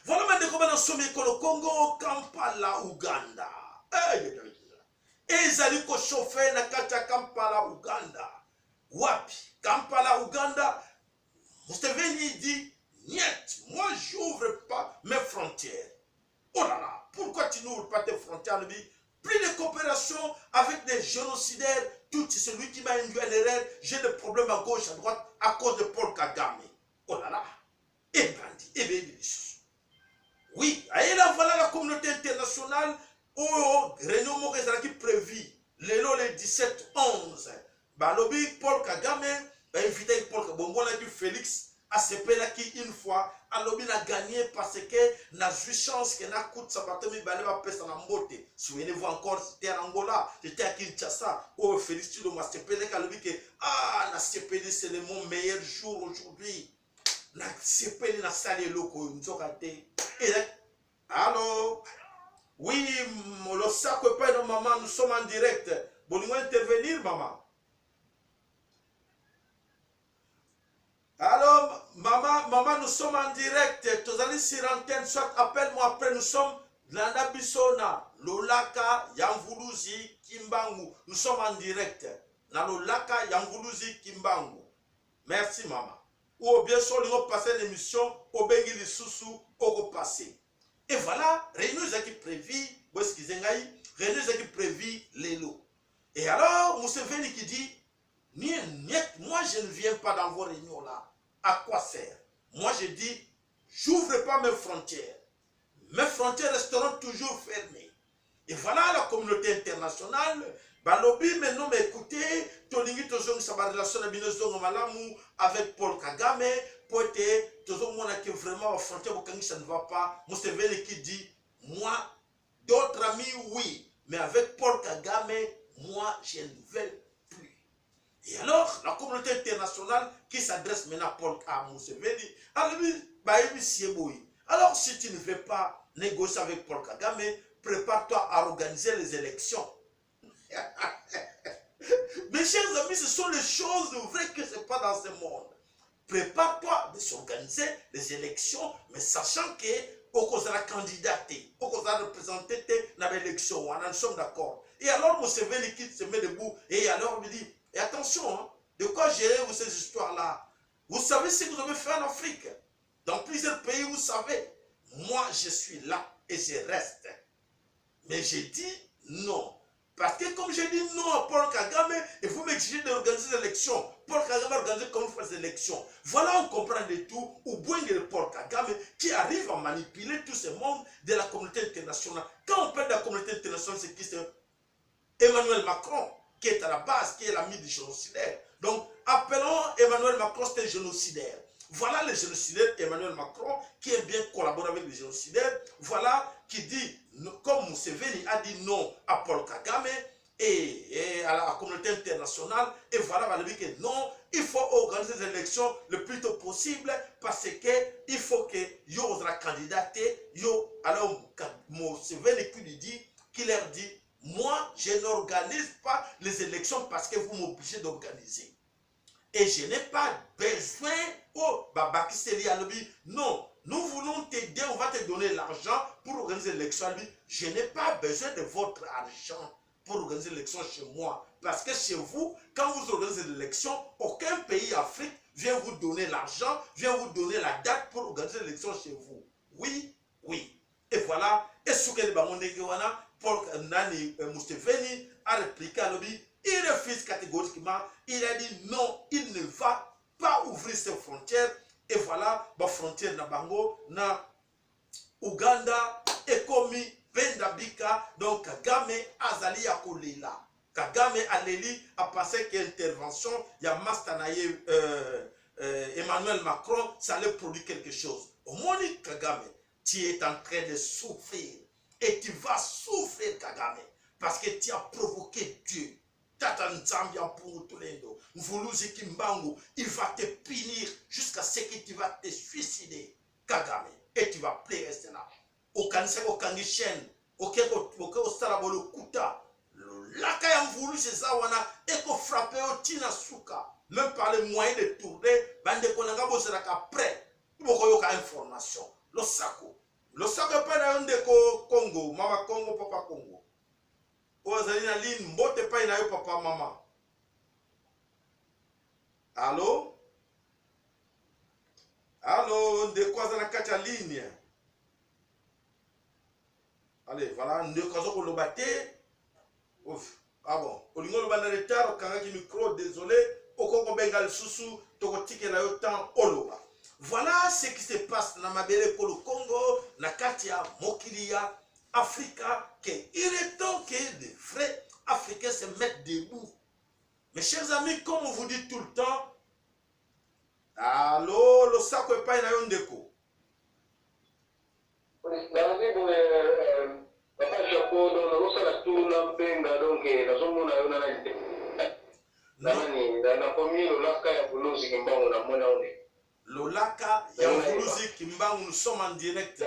Voilà mandeko bana somi kolo Congo Kampala Uganda. Ezali ko chauffer na kata Kampala Uganda. Wapi? Kampala Uganda. Museveni dit niet, moi j'ouvre pas mes frontières. Oh là là, pourquoi tu n'ouvres pas tes frontières, lui? Plus de coopération avec des génocidaires, tout celui qui m'a induit à l'erreur, j'ai des problèmes à gauche, à droite, à cause de Paul Kagame. Oh là là, et bandit, et bien oui, et là voilà la communauté internationale, réunion Mokezala qui prévu, le 17-11, Balobi, Paul Kagame, invité Paul Kagame, Félix, à ce pays-là qui une fois, Alobi n'a gagné parce que n'a eu chance que n'a coûté sa bataille, mais il va passer en Mbote. Souvenez-vous encore, c'était en Angola, j'étais à Kinshasa. Oh, Félix, tu l'as CPD, Alobi que, la CPD, c'est le mon meilleur jour aujourd'hui. La CPD n'a salé loko, nous avons raté. Et là, allô? Oui, le sac pas de maman, nous sommes en direct. Bon, nous intervenir, maman. Alors, maman, nous sommes en direct. Tu allez sur l'antenne, soit appelle-moi après. Nous sommes dans la Bissona, Lolaka, Yamvuluzi, Kimbangu. Nous sommes en direct. Dans Lolaka, Yamvuluzi, Kimbangu. Merci, maman. Ou bien sûr, nous allons passer l'émission au Bengili Soussou, au passé. Et voilà, réunion qui prévu, réunion qui prévu les lots. Et alors, Museveni qui dit, moi je ne viens pas dans vos réunions là. À quoi sert? Moi je dis, j'ouvre pas mes frontières. Mes frontières resteront toujours fermées. Et voilà la communauté internationale. Balobi, maintenant, mais écoutez, Tolingi Tozong, ça va relation avec Paul Kagame, pour être, Tozong, qui vraiment aux frontières, ça ne va pas. Museveni qui dit, moi, d'autres amis, oui, mais avec Paul Kagame, moi, je ne veux plus. Et alors, la communauté internationale qui s'adresse maintenant à Paul Museveni, alors si tu ne veux pas négocier avec Paul Kagame, prépare-toi à organiser les élections. Mes chers amis, ce sont les choses vraies que ce n'est pas dans ce monde. Prépare-toi de s'organiser les élections, mais sachant que au cause de la candidaté, au cause de la représenter dans l'élection, nous sommes d'accord. Et alors Museveni qui se met debout, et alors il dit, et attention, hein, de quoi gérez-vous ces histoires-là? Vous savez ce que vous avez fait en Afrique. Dans plusieurs pays, vous savez. Moi, je suis là et je reste. Mais j'ai dit non. Parce que comme j'ai dit non à Paul Kagame, et vous m'exigez d'organiser des élections. Paul Kagame organise comme vous faites des élections. Voilà, on comprend de tout. Ou bien de Paul Kagame qui arrive à manipuler tout ce monde de la communauté internationale. Quand on parle de la communauté internationale, c'est qui? C'est Emmanuel Macron, qui est à la base, qui est l'ami du génocidaire. Donc, appelons Emmanuel Macron, c'est un génocidaire. Voilà le génocidaire Emmanuel Macron, qui aime bien collaborer avec les génocidaires. Voilà qui dit, comme Museveni a dit non à Paul Kagame et à la communauté internationale. Et voilà, il dit que non, il faut organiser des élections le plus tôt possible parce qu'il faut que yo la candidaté. Alors, Museveni qui lui dit, qui leur dit, moi, je n'organise pas les élections parce que vous m'obligez d'organiser. Et je n'ai pas besoin, non, nous voulons t'aider, on va te donner l'argent pour organiser l'élection. Je n'ai pas besoin de votre argent pour organiser l'élection chez moi. Parce que chez vous, quand vous organisez l'élection, aucun pays Afrique vient vous donner l'argent, vient vous donner la date pour organiser l'élection chez vous. Oui, oui. Et voilà, et ce que les Bamondegewana, Paul Museveni a répliqué à l'objet. Il refuse catégoriquement, il a dit non, il ne va pas ouvrir ses frontières. Et voilà, ma frontière na Bango, na Uganda, Ekomi, Bendabika, donc Kagame Azali Akolela. Kagame Aleli a passé qu'une intervention, il y a Mastanaye Emmanuel Macron, ça allait produire quelque chose. Au Monique Kagame, tu es en train de souffrir. Et tu vas souffrir, Kagame, parce que tu as provoqué Dieu. Tata Nzambia pour tout le monde. Mvuluzi Kimbangu, il va te punir jusqu'à ce que tu vas te suicider, Kagame. Et tu vas plus rester là. Au kanisa au kangishen, au sarabolo kuta. Laka ya mvuluzi zawana, et qu'on frappe au tina suka. Même par les moyens de tourner, bande konanga boseraka prêt. Boko yoka information. Lo sako est pas dans le Congo, mama Congo, papa Congo. Ozalina ligne, mbote pas na yo papa mama. Allô? Allô, de quoi ça na kacha ligne? Allez, voilà, de quoi ça ko lo baté? Ouf. Ah bon, olingo lo bana retard kanga ki micro, désolé. Okoko bengal susu, toko tike na yo temps oloba. Voilà ce qui se passe dans ma belle Kolo Congo, na Katia, Mokilia, Africa, qu'il est temps que les vrais Africains se mettent debout. Mes chers amis, comme on vous dit tout le temps, allô, le sac est pas une yondeko. Lolaka Yamvuluzi Kimbangu, nous sommes en direct.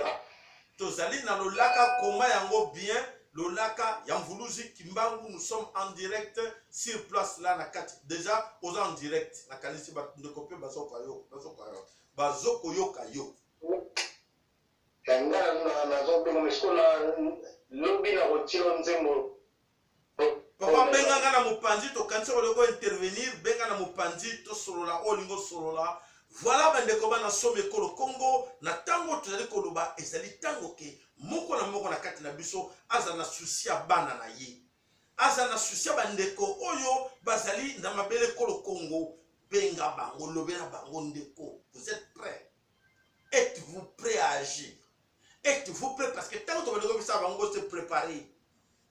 Tozali na Lolaka Koma Yango bien. Lolaka Yamvuluzi Kimbangu, nous sommes en direct sur place là na kati. Déjà aux en direct. Na kanisi ba ndekope bazoko yo, bazoko yo kayo. Kanga na zobe mo skola lobi na rotiro nzembo. Papa benga na mopanzi to kanisa oleko intervenir benga na mopanzi to solola olingo solola. Voilà bandeko bana some Kolo Congo na tango tozali koloba ezali tango ke moko na kati na biso aza na souci ya bana na ye. Aza na souci ya bandeko oyo bazali na mabele Kolo Congo benga bango lobela bango ndeko. Vous êtes prêts? Êtes-vous prêts à agir? Êtes-vous prêts? Parce que tant que bandeko bisa bango se préparer.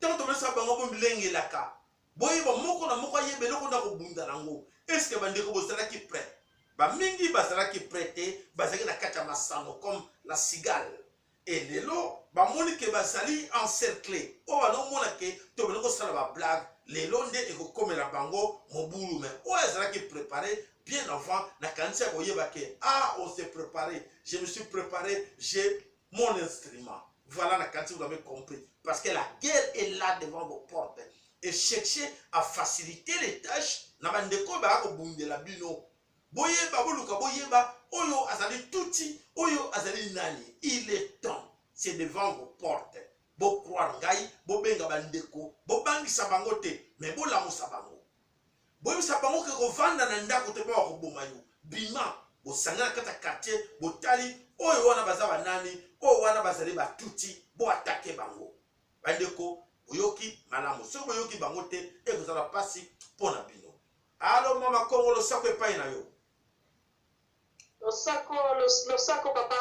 Tant que bisa bango mlenge laka. Boye ba moko na yebele ko na ko bunda nango. Est-ce que bandeko bosala ki prêt? Ba mingi bazala qui prêté bazaki na kati ya masano comme la cigale et lelo ba moni ke bazali encerclé o ba no mona ke to belo ko sala ba blague lelo nde e ko komela bango mobulu mais o ezala qui préparé bien avant na kanisa ko yeba ke on s'est préparé, je me suis préparé, j'ai mon instrument. Voilà la kanisa, vous avez compris, parce que la guerre est là devant vos portes et cherchez à faciliter les tâches na bandeko ba ko bundela bino. Boyeba boluka boyeba oyo azali tuti oyo azali nani. Il est temps, c'est devant vos portes. Bo croire ngai bo benga bandeko bo bangisa bango te mais bo lamusa bango. Bo bisa bango ke ko vanda na ndako te ba ko bomayo bima bo sangana kata quartier bo tali oyo wana bazaba nani oyo wana bazali ba tuti bo attaquer bango. Bandeko boyoki malamu so boyoki bango te e ko zala pasi pona bino. Allo mama Congo lo sako epai na yo. Lo sako papa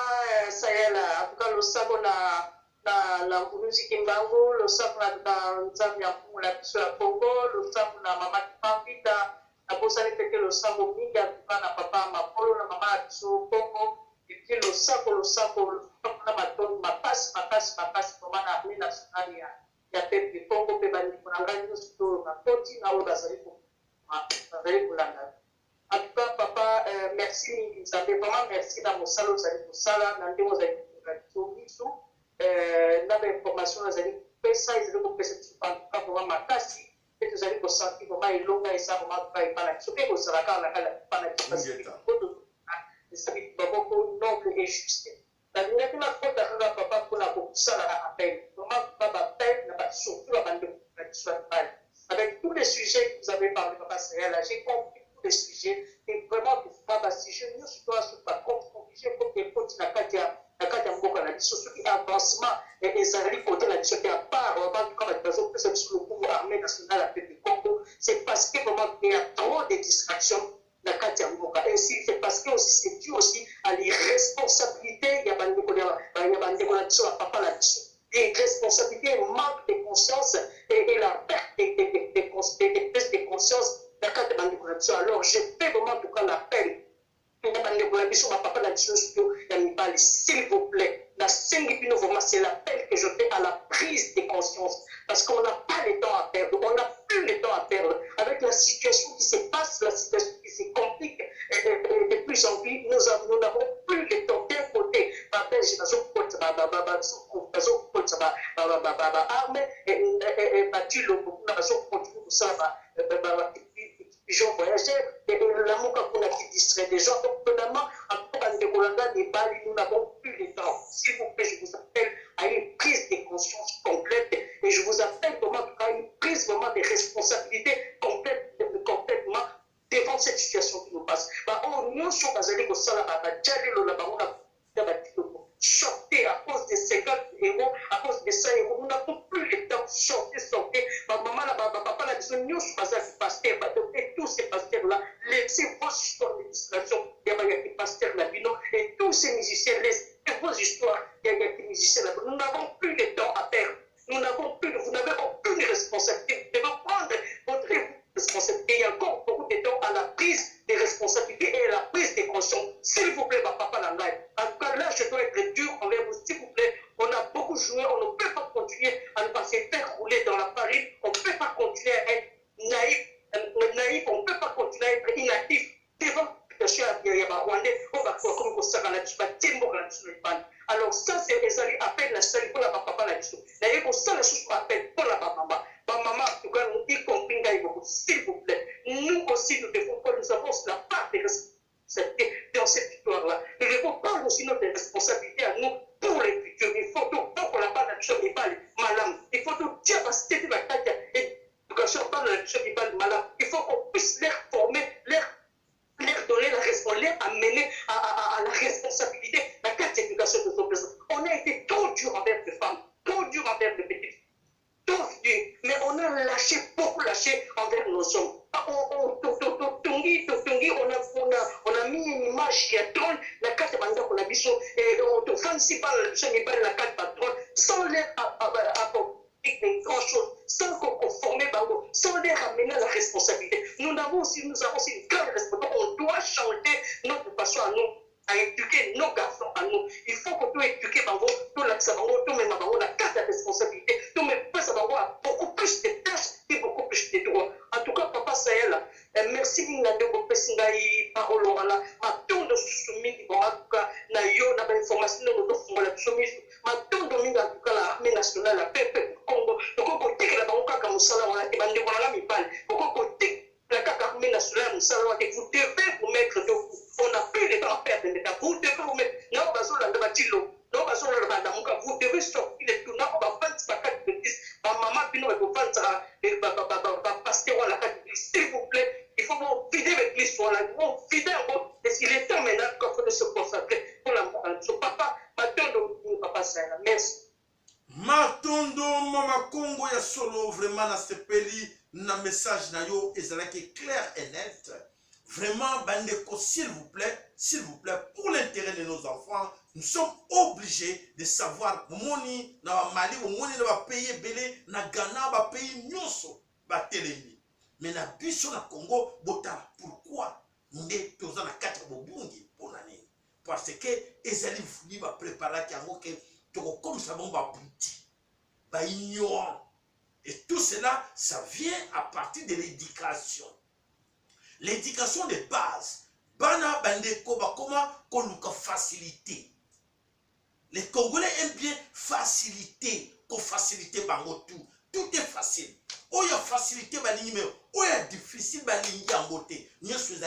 sayela, en tout cas lo sako na Mvuluzi Kimbangu, lo sako na Nzambi ya Mungu la biso ya Congo, lo sako na mama Kipambita, na bosani peke lo sako mingi atuka na papa Mapolo na mama ya biso Congo, et puis lo sako na matoni mapasi kwa na armée nationale ya pepe Congo pe bani kuna ngani sto na koti na oyo bazali kulanda. En tout cas, papa, merci. Vous avez vraiment merci dans mon salon. Vous allez pour ça, là, dans le vous allez pour dans l'information, vous allez pour ça, ils allez pour faire ça, en tout cas, vraiment ma casse. Et vous allez pour sentir vraiment il long et ça, vraiment pas il parle. Ce que vous savez, quand la pas la parce que c'est beaucoup noble et juste. La dernière fois, la faute à papa pour la pour ça, la appel. Vraiment, papa appel, n'a pas surtout la bande de avec tous les sujets que vous avez parlé, papa, c'est là, j'ai compris. Les sujets et vraiment de faire si je ne suis pas sur pas obligé pour que côté la carte mboka na biso soki avancement et ezali côté la biso à part vraiment comme la personne que c'est sur le pouvoir armée nationale à du Congo, c'est parce que vraiment il y a trop de distractions la carte mboka et si c'est parce que aussi c'est dû aussi à l'irresponsabilité il y a bande de sur la papa la biso et responsabilité manque de conscience et la perte de conscience. Alors, je fais vraiment tout cas l'appel bandeko na biso bapapa na biso ya mibali s'il vous plaît nasengi bino vraiment c'est l'appel que je fais à la prise de conscience parce qu'on n'a pas le temps à perdre on n'a plus le temps à perdre avec la situation qui se passe la situation qui se complique de plus en plus nous n'avons plus le temps d'un côté babelge arme batilongo kuna bazokontinue kosala pigeon voyageur l'amour qu'on a qui distrait les gens donc finalement nous n'avons plus le temps s'il vous plaît je vous appelle à une prise de conscience complète et je vous appelle vraiment à une prise vraiment de responsabilité complètement devant cette situation qui nous passe nous sommes basés au salaire sortez à cause de 50 euros, à cause de 100 euros, nous n'avons plus le temps, sortez. Ma maman, papa, la maison, nous sommes pasteurs, et tous ces pasteurs-là, laissez vos histoires de distraction, il y a des pasteurs là, et tous ces musiciens, laissez vos histoires, il y a des musiciens là, nous n'avons plus le temps à perdre, vous n'avez aucune responsabilité, vous devez prendre votre responsabilité, il y a encore beaucoup de temps à la prise des responsabilités et à la prise des consciences. S'il vous plaît, papa Langaï. En tout cas, là, je dois être dur envers vous. S'il vous plaît, on a beaucoup joué, on ne peut pas continuer à nous passer faire rouler dans la farine. On ne peut pas continuer à être naïf, on ne peut pas continuer à être inactif devant alors ça c'est appel la salle pour la papa la biso d'ailleurs pour ça la chose appel pour la maman en tout cas nous y compris s'il vous plaît nous aussi nous devons pas nous avons la part de responsabilité dans cette histoire là nous devons prendre aussi notre responsabilité à nous pour les futurs il faut donc pour la part de la biso malade il faut donc dire parce que la tâche éducation par la biso malade il faut qu'on puisse les former leur donner la responsabilité, les amener à la responsabilité, la carte d'éducation de nos présents. On a été trop dur envers les femmes, trop dur envers les petites, trop dur, mais on a lâché, beaucoup lâché envers nos hommes. On a mis une image qui est drôle, la carte de qu'on a mis sur, et on fancy par la carte patronne, sans les des grandes choses, sans qu'on forme, sans les ramener à la responsabilité. Nous avons aussi une grande responsabilité. On doit changer notre façon à nous, à éduquer nos garçons à nous. Il faut qu'on doit éduquer tout la carte de responsabilité, tout mais a beaucoup plus de tâches et beaucoup plus de droits. En tout cas, papa Sahel, merci de vos paroles. Ma tourne de soumis, en tout cas, na yo, na information, nous offrons la soumise. Ma tourne de en tout cas, l'armée nationale, la paix, Congo. Donc, on dit que la banque comme ça, on a demandé qu'on a mis balle. Donc, on dit que la armée nationale, vous devez vous mettre debout. On n'a plus de temps à perdre. Vous devez vous mettre. Non, vous devez sortir de tout. Non, on va vendre sa carte de 10. Ma maman, puis nous, on va vendre pasteur à la carte de 10. S'il vous plaît, il faut vous vider l'église. On vider un mot. Il est temps maintenant qu'il faut se concentrer pour la papa, maintenant, papa, ça. Merci. Matondo mama Congo ya solo vraiment na sepeli na message na yo ezalaki clair et net. Vraiment bandeko s'il vous plaît pour l'intérêt de nos enfants, nous sommes obligés de savoir moni na Mali moni na pays belé na Ghana ba pays nyonso ba telemi. Mais na biso na Congo bota pourquoi ndé toza na kati bobungi pona nini? Parce que ezali fuli ba préparer yango que comme ça, on va bouti, ignorant. Et tout cela, ça vient à partir de l'éducation. L'éducation de base. Bana bande koba comment qu'on nous faciliter. Les Congolais aiment bien faciliter, qu'on facilite bango tout. Tout est facile. Oh ya facilité balingi mais oh ya difficile balingi amboté. Nous sommes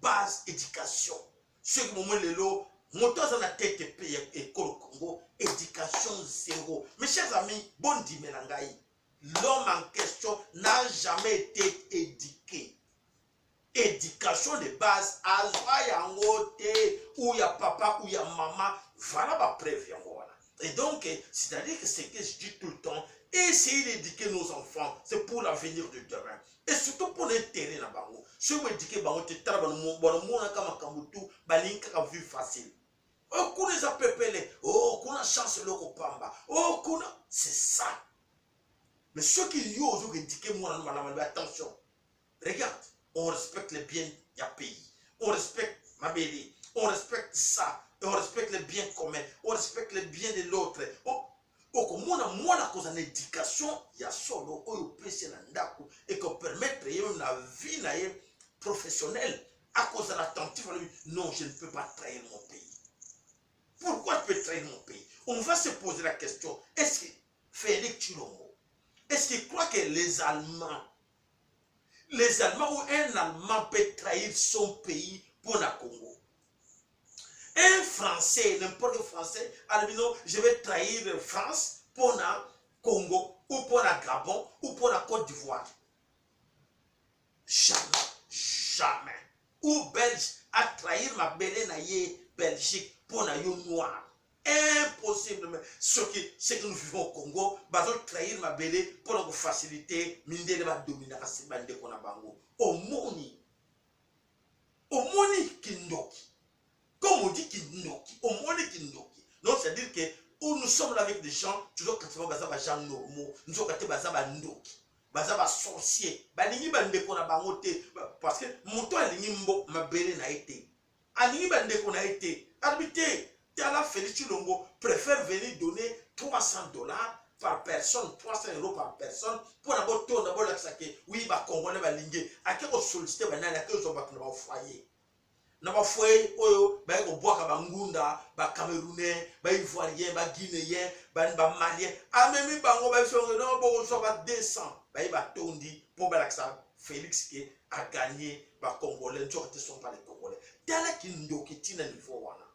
base éducation. Ce moment lelo motos dans la tête et Congo, éducation zéro. Mes chers amis, bon dimanche. L'homme en question n'a jamais été éduqué. Éducation de base, où il y a papa, où il y a maman, voilà ma preuve. Et donc, c'est-à-dire que c'est que je dis tout le temps, essayer d'éduquer nos enfants, c'est pour l'avenir de demain. Et surtout pour l'intérêt dans le bango. Si vous éduquez, vous avez une vue facile. Oh, qu'on les a pépélés. Oh, qu'on a chance le copamba. Oh, qu'on a. C'est ça. Mais ceux qui y osent éduquer, moi, attention. Regarde, on respecte les biens du pays. On respecte ma belle. on respecte ça, et on respecte les biens communs, on respecte les biens de l'autre. Moi, cause en éducation, il y a solo, et qu'on permettre même la vie professionnelle, à cause de l'attentif, non, je ne peux pas trahir mon pays. Pourquoi je peux trahir mon pays? On va se poser la question, est-ce que Félix Tshilombo, est-ce qu'il croit que les Allemands ou un Allemand peut trahir son pays pour le Congo? Un Français, n'importe quel Français, alors je vais trahir France pour le Congo, ou pour le Gabon, ou pour la Côte d'Ivoire. Jamais. Ou Belge a trahir ma belle Belgique pour la noir. Impossible. Ce que nous vivons au Congo, nous trahir ma belle pour nous faciliter, mine va dominer la bande qu'on a bango. Au moni kindoki. Comme on dit kindoki, au moni kindoki. Donc c'est-à-dire que nous sommes là avec des gens, toujours quand on va des gens normaux, nous sommes des gens ndoki. Bazaba sorcier balingi bande ko na bango te parce que moto alingi mbo mabele na été alingi bande ko na été arbitre Tala Félix Tshilombo préfère venir donner $300 par personne, 300 € par personne pour la botte d'abord la saké oui ba congolais balingi akeko solliciter banana akeko ba na foyer na ba foyer oyo ba ko boaka bangunda ba camerounais ba ivoirien ba guinéen ba malien amemi bango ba songo no boko so ba 200 ba tondi pour balaksa Félix qui a gagné ba congolais ne sont pas les congolais tala ki ndoki tina niveau wana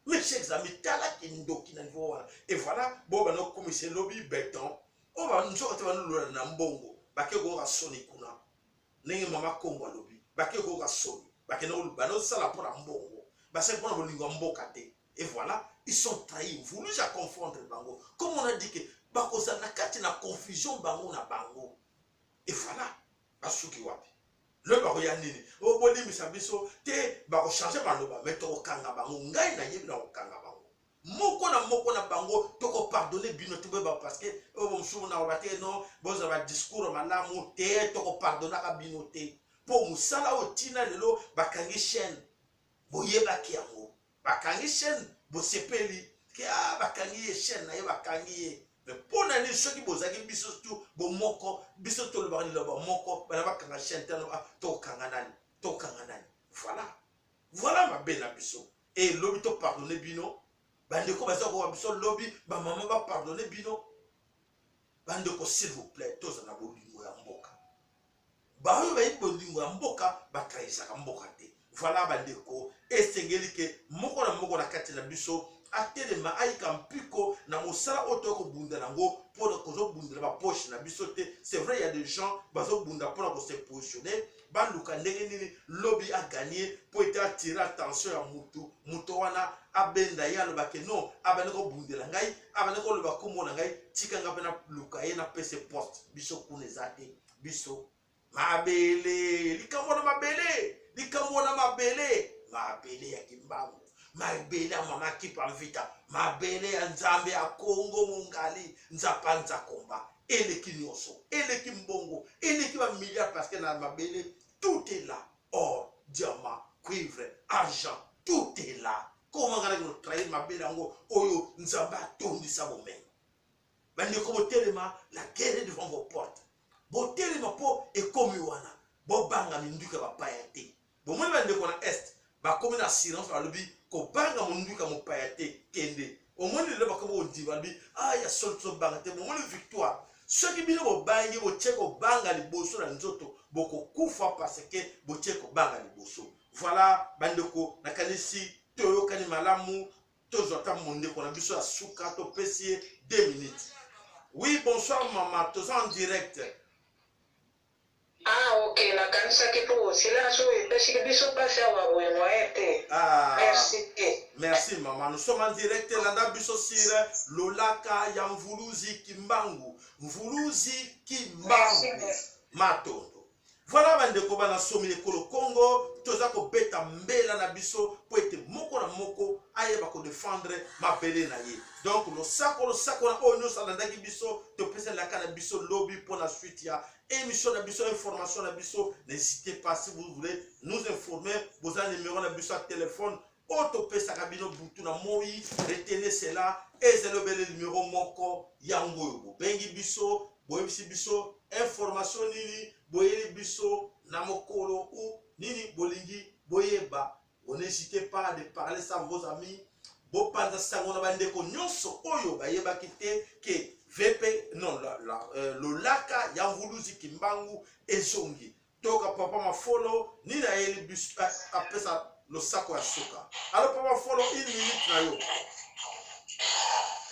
mais chers amis tala ki ndoki na niveau wana et voilà bon ba no commissaire lobby béton on va nous sortir ba no na mbongo ba ke go rasoni kuna ningi mama kongo lobby ba ke go rasoni ba ke no ba no sala pour mbongo ba c'est pour bolingo mboka te et voilà ils sont trahis voulu ja confondre bango comme on a dit que bakoza na kati na confusion bango na bango et voilà basuki wapi le bako ya nini o boli misabiso te bako changer baloba mais to kanga bango ngai na yebi na kanga bango moko na bango to ko pardonner bino to ba parce que o bon sou na obate non boza ba discours malamu te to ko pardonner ka bino te po musala o tina lelo bakangi chaîne boyeba ki yango bakangi chaîne bo sepeli ki bakangi chaîne na ye bakangi mais pour l'année ceux qui bozaki biso tout bon moko biso to le bari le moko bana bakanga chaîne to kanganani voilà ma belle biso et lobby to pardonner bino bande ko baza ko biso lobby ba maman ba pardonner bino bande ko s'il vous plaît tous na bolingo ya mboka ba yo ba bolingo ya mboka ba traisa ka mboka te voilà bande ko esengeli ke moko na kati na biso atelema aika mpiko na mosala otoko bunda nango pour kozo bunda ba poche na bisote c'est vrai il y a des gens bazo bunda pour se positionner baluka ndenge nini lobby a gagné pour être attirer attention à muto wana abenda yalo ba ke non abane ko bundela ngai abane ko loba kombo na ngai tikanga pena luka ye na pese poste biso kunezate biso mabele likambo na mabele ya kimbangu mabele ya mama kipa mvita mabele ya nzambe ya Kongo mungali nzapanza komba eleki nyoso eleki mbongo eleki ba milliards parce que na mabele tout est là or diamant cuivre argent tout est là comment ngala no trahir mabele yango oyo nzambe atondisa bomengo bandi ko botelema la guerre devant vos portes botelema po ekomi wana bobanga minduka bapaya te bomoni bandi ko na est bakomi na silence balobi ko banga munduka mopaya te kende omoni le bakomo ondi balobi ya solso banga te bomoni victoire ceux qui bino bobangi bocheko banga liboso na nzoto boko kufa parce que bocheko banga liboso voilà bandeko nakanisi toyo kani malamu tozota monde ko na biso ya suka to pesi 2 minutes. Oui, bonsoir maman, tous en direct. Ok, la kanisa kipo sila so pesi que biso passe à bueno merci. Merci maman, nous sommes en direct là biso sire lolaka ya mvuluzi kimbangu matondo. Voilà bandeko bana somi ekolo Congo toza ko beta mbela na biso po ete moko na moko ayeba ko défendre mabele na ye. Donc le sako na onyo salandaki biso to pesa la kana biso lobby pour la suite ya émission na biso information na biso n'hésitez pas si vous voulez nous informer vous avez numéro na biso à téléphone otopesaka bino butu na moi. Retenez cela. Ezalobele numéro moko yango yo bobengi biso boyebisi biso information nini boyeli biso na mokolo ou nini bolingi boyeba. N'hésitez pas de parler ça à vos amis. Bo panza sango na bandeko nyonso oyo bayeba kite ke VP non le laka ya Mvuluzi Kimbangu ezongi. Toka papa mafolo nini ayeli biso apesa lo sako ya suka. Alors papa mafolo 1 minute na yo.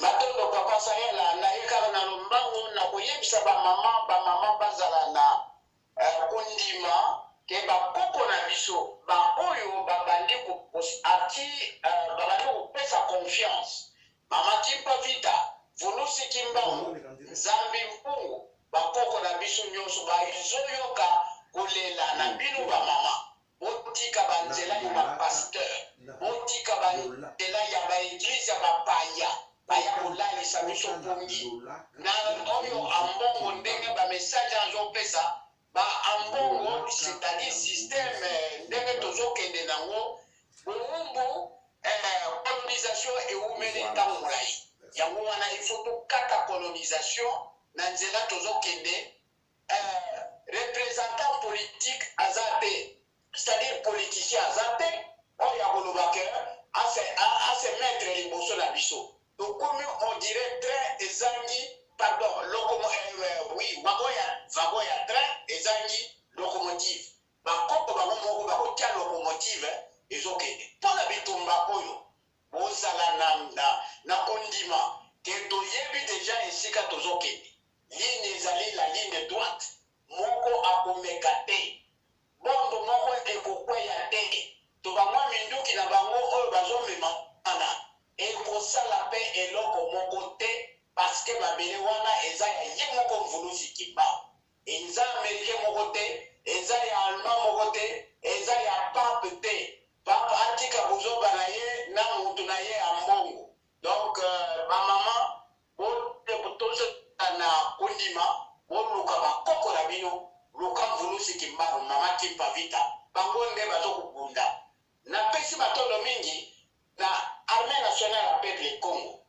Matondo papa sayela na yekara na lombango na koyebisa ba mama bazala na kondima ke bakoko na biso ba oyo babandi kopesa confiance mama Kimpa Vita Mvuluzi Kimbangu Nzambi Mpungu bakoko na biso nyonso bazoyoka kolela na bino ba mama botika banzela ya ba pasteur botika banzela ya ba église ya bapaya baya kolalisa biso pongi na oyo ambongo ndenge ba message azopesa ba ambongo c'est-à-dire système ndenge tozokende nango bomumbu colonisation eumeli ntango molai yango wana il faut tokata colonisation na nzela tozokende représentant politique aza te c'est-à-dire politicien aza te oyo akolobaka ase mettre liboso na biso tokomi on dirait train ezangi pardon oui wagon ya train ezangi locomotive bakoko bango moko bakotia locomotive ezokende mpona bitumba oyo bozala na kondima ke toyebi deja esika tozokende ligne ezali la ligne droite moko akomeka te bombo moko ekokweya te to bamwa minduki na bango oyo bazomema wana ekosala mpe eloko moko te parceke mabele wana eza ya ye moko Mvuluzi Kimbangu eza americain moko te eza ya allemand moko te eza ya pape te pape atika kozoba na ye na mutu na ye ya mbongo donc bamama botozala na kondima boluka bakoko na bino luka Mvuluzi Kimbangu mama Kimpa Vita bango nde bazokubunda napesi matondo mingi na armée nationale ya peuple Congo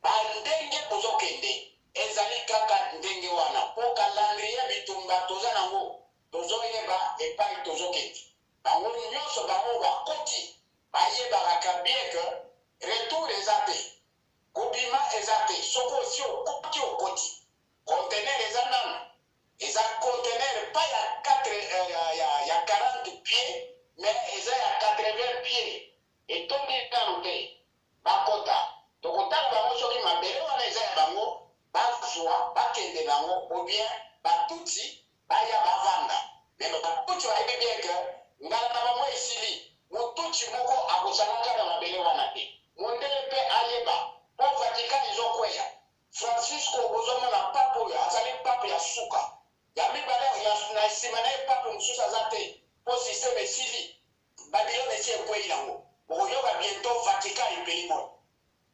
bandenge bozokende ezali kaka ndenge wana po calendrier bitumba toza nango tozoyeba epai tozokende bango nyonso bango bakoti bayebaka bien que retour eza te kobima eza te soko osi okoti conteneur eza nano eza conteneur pas ya 40 pieds mais eza ya 80 pieds etondi nano te bakota tokotala bango soki mabele wana eza ya bango bazwa bakende nango ou bien batuti baya bavanda me batuti bayebi bien ke ngala na bango esili motuti moko akozalaka na mabele wana te mondele mpe ayeba po Vatican ezokweya Francisco bozomona pape oyo azali pape ya suka ya mibale na nsima na ye pape mosusu aza te po systeme esili babilone esi ekweyi yango bokoyoka bientôt Vatican epeli moyo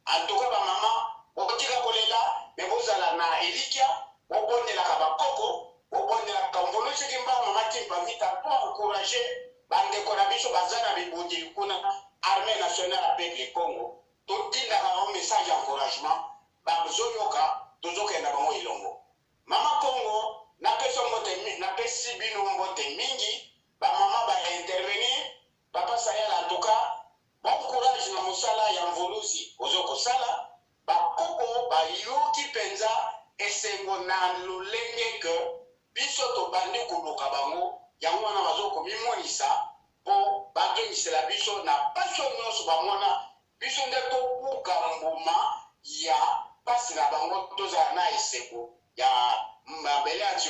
antuka bamama bokotika kolela me bozala na elikia bobondelaka bakoko bobondelaka Mvuluzi Kimbangu mama Kimpa Vita mpo encourage bandeko na biso baza na bibundeli kuna armée nationale ya peuple Congo totindaka bango message ya encouragement bazoyoka tozokenda bango elongo mama Congo napesi bino mbote mingi bamama baintervenir papa sayela antuka bon courage na mosala ya Mvuluzi ozokosala bakoko bayoki mpenza esengo na lolenge ke biso tobandi koluka bango yango wana bazokomimonisa mpo batongisela biso na pasio nyonso bamona biso nde tobuka mbuma ya pasi na bango tozala na eseko ya mabele ya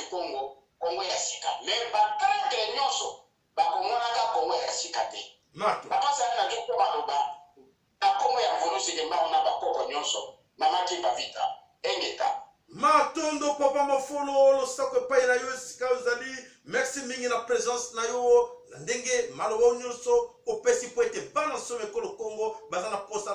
Congo ya sika me batraite nyonso bakomonaka Congo ya sika te bapasa na joko baloba na Congo ya Mvuluzi Kimbangu na bakoko nyonso mama Kimpa Vita engeta matondo papa mafolo losako epai na yo esika ozali merci mingi na présence na yo na ndenge maloba nyonso opesi po ete bana somo ekolo Congo baza na posa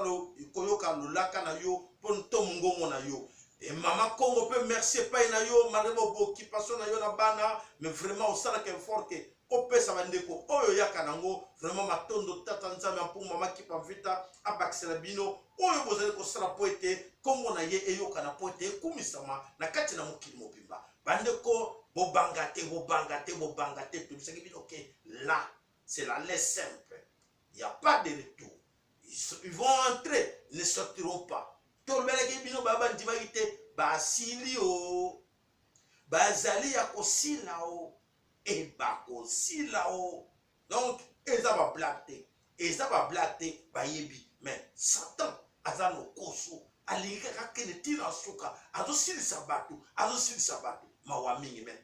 koyoka lolaka na yo mpo ntomo ngongo na yo et mama Congo peut merci epai na yo malgré occupation na yo na bana mais vraiment osalaka effort ke opesa bandeko oyo yaka nango vraiment matondo tata nzambe mpo mama kipa mvita abakisela bino oyo bozali kosala po ete kombo na ye eyokana po ete ekumisama na kati na mokili mobimba bandeko bobanga te tobisaki bino ke là c'est la laisse simple, il n'y a pas de retour, ils vont entrer, ils ne sortiront pas. Tolbelaki bino baba ndimaki te basili o bazali ya kosila o et bakosila o. Donc eza ba blague te bayebi mais Satan aza no koso alingi kaka kene tina suka azosilisa bato mawa mingi men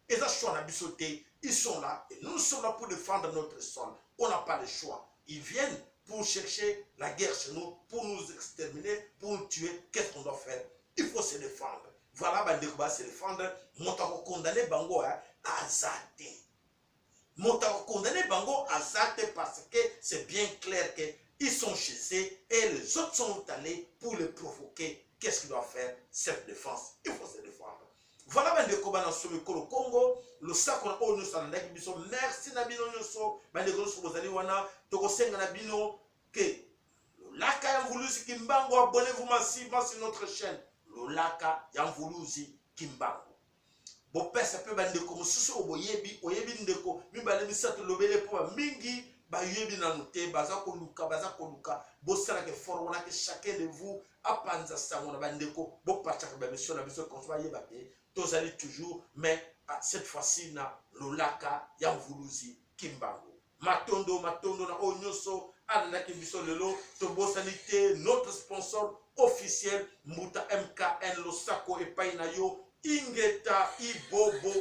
eza choix na biso te. Ils sont là et nous sommes là pour défendre notre sol. On n'a pas le choix. Ils viennent pour chercher la guerre chez nous, pour nous exterminer, pour nous tuer. Qu'est-ce qu'on doit faire? Il faut se défendre. Voilà, bandeko ba se défendre. Motako condamné bango à azate. Motako condamné bango à azate parce que c'est bien clair que ils sont chez eux et les autres sont allés pour les provoquer. Qu'est-ce qu'ils doivent faire? Cette défense. Il faut se défendre. Voilà bandeko bana somikolo Congo le sako na oyo nyonso alandaki biso merci na bino nyonso bandeko nyonso bozali wana tokosenga na bino ke lolaka ya mvuluzi kimbangu abonnez-vous massivement sur notre chaîne lolaka ya mvuluzi kimbangu bopesa mpe bandeko mosusu oyo oyebi ndeko mibale misato lobele mpo bamingi bayebi nanu te baza koluka bosalaka effort wana ke chacun de vous apanza sango na bandeko bopataka bamission na biso konso bayeba te tozali toujours mais cette fois-ci na lolaka ya mvuluzi kimbangu matondo na oyo nyonso alandaki biso lelo tobosani te notre sponsor officiel Mbuta MKN losako epai na yo Ingeta Ibobo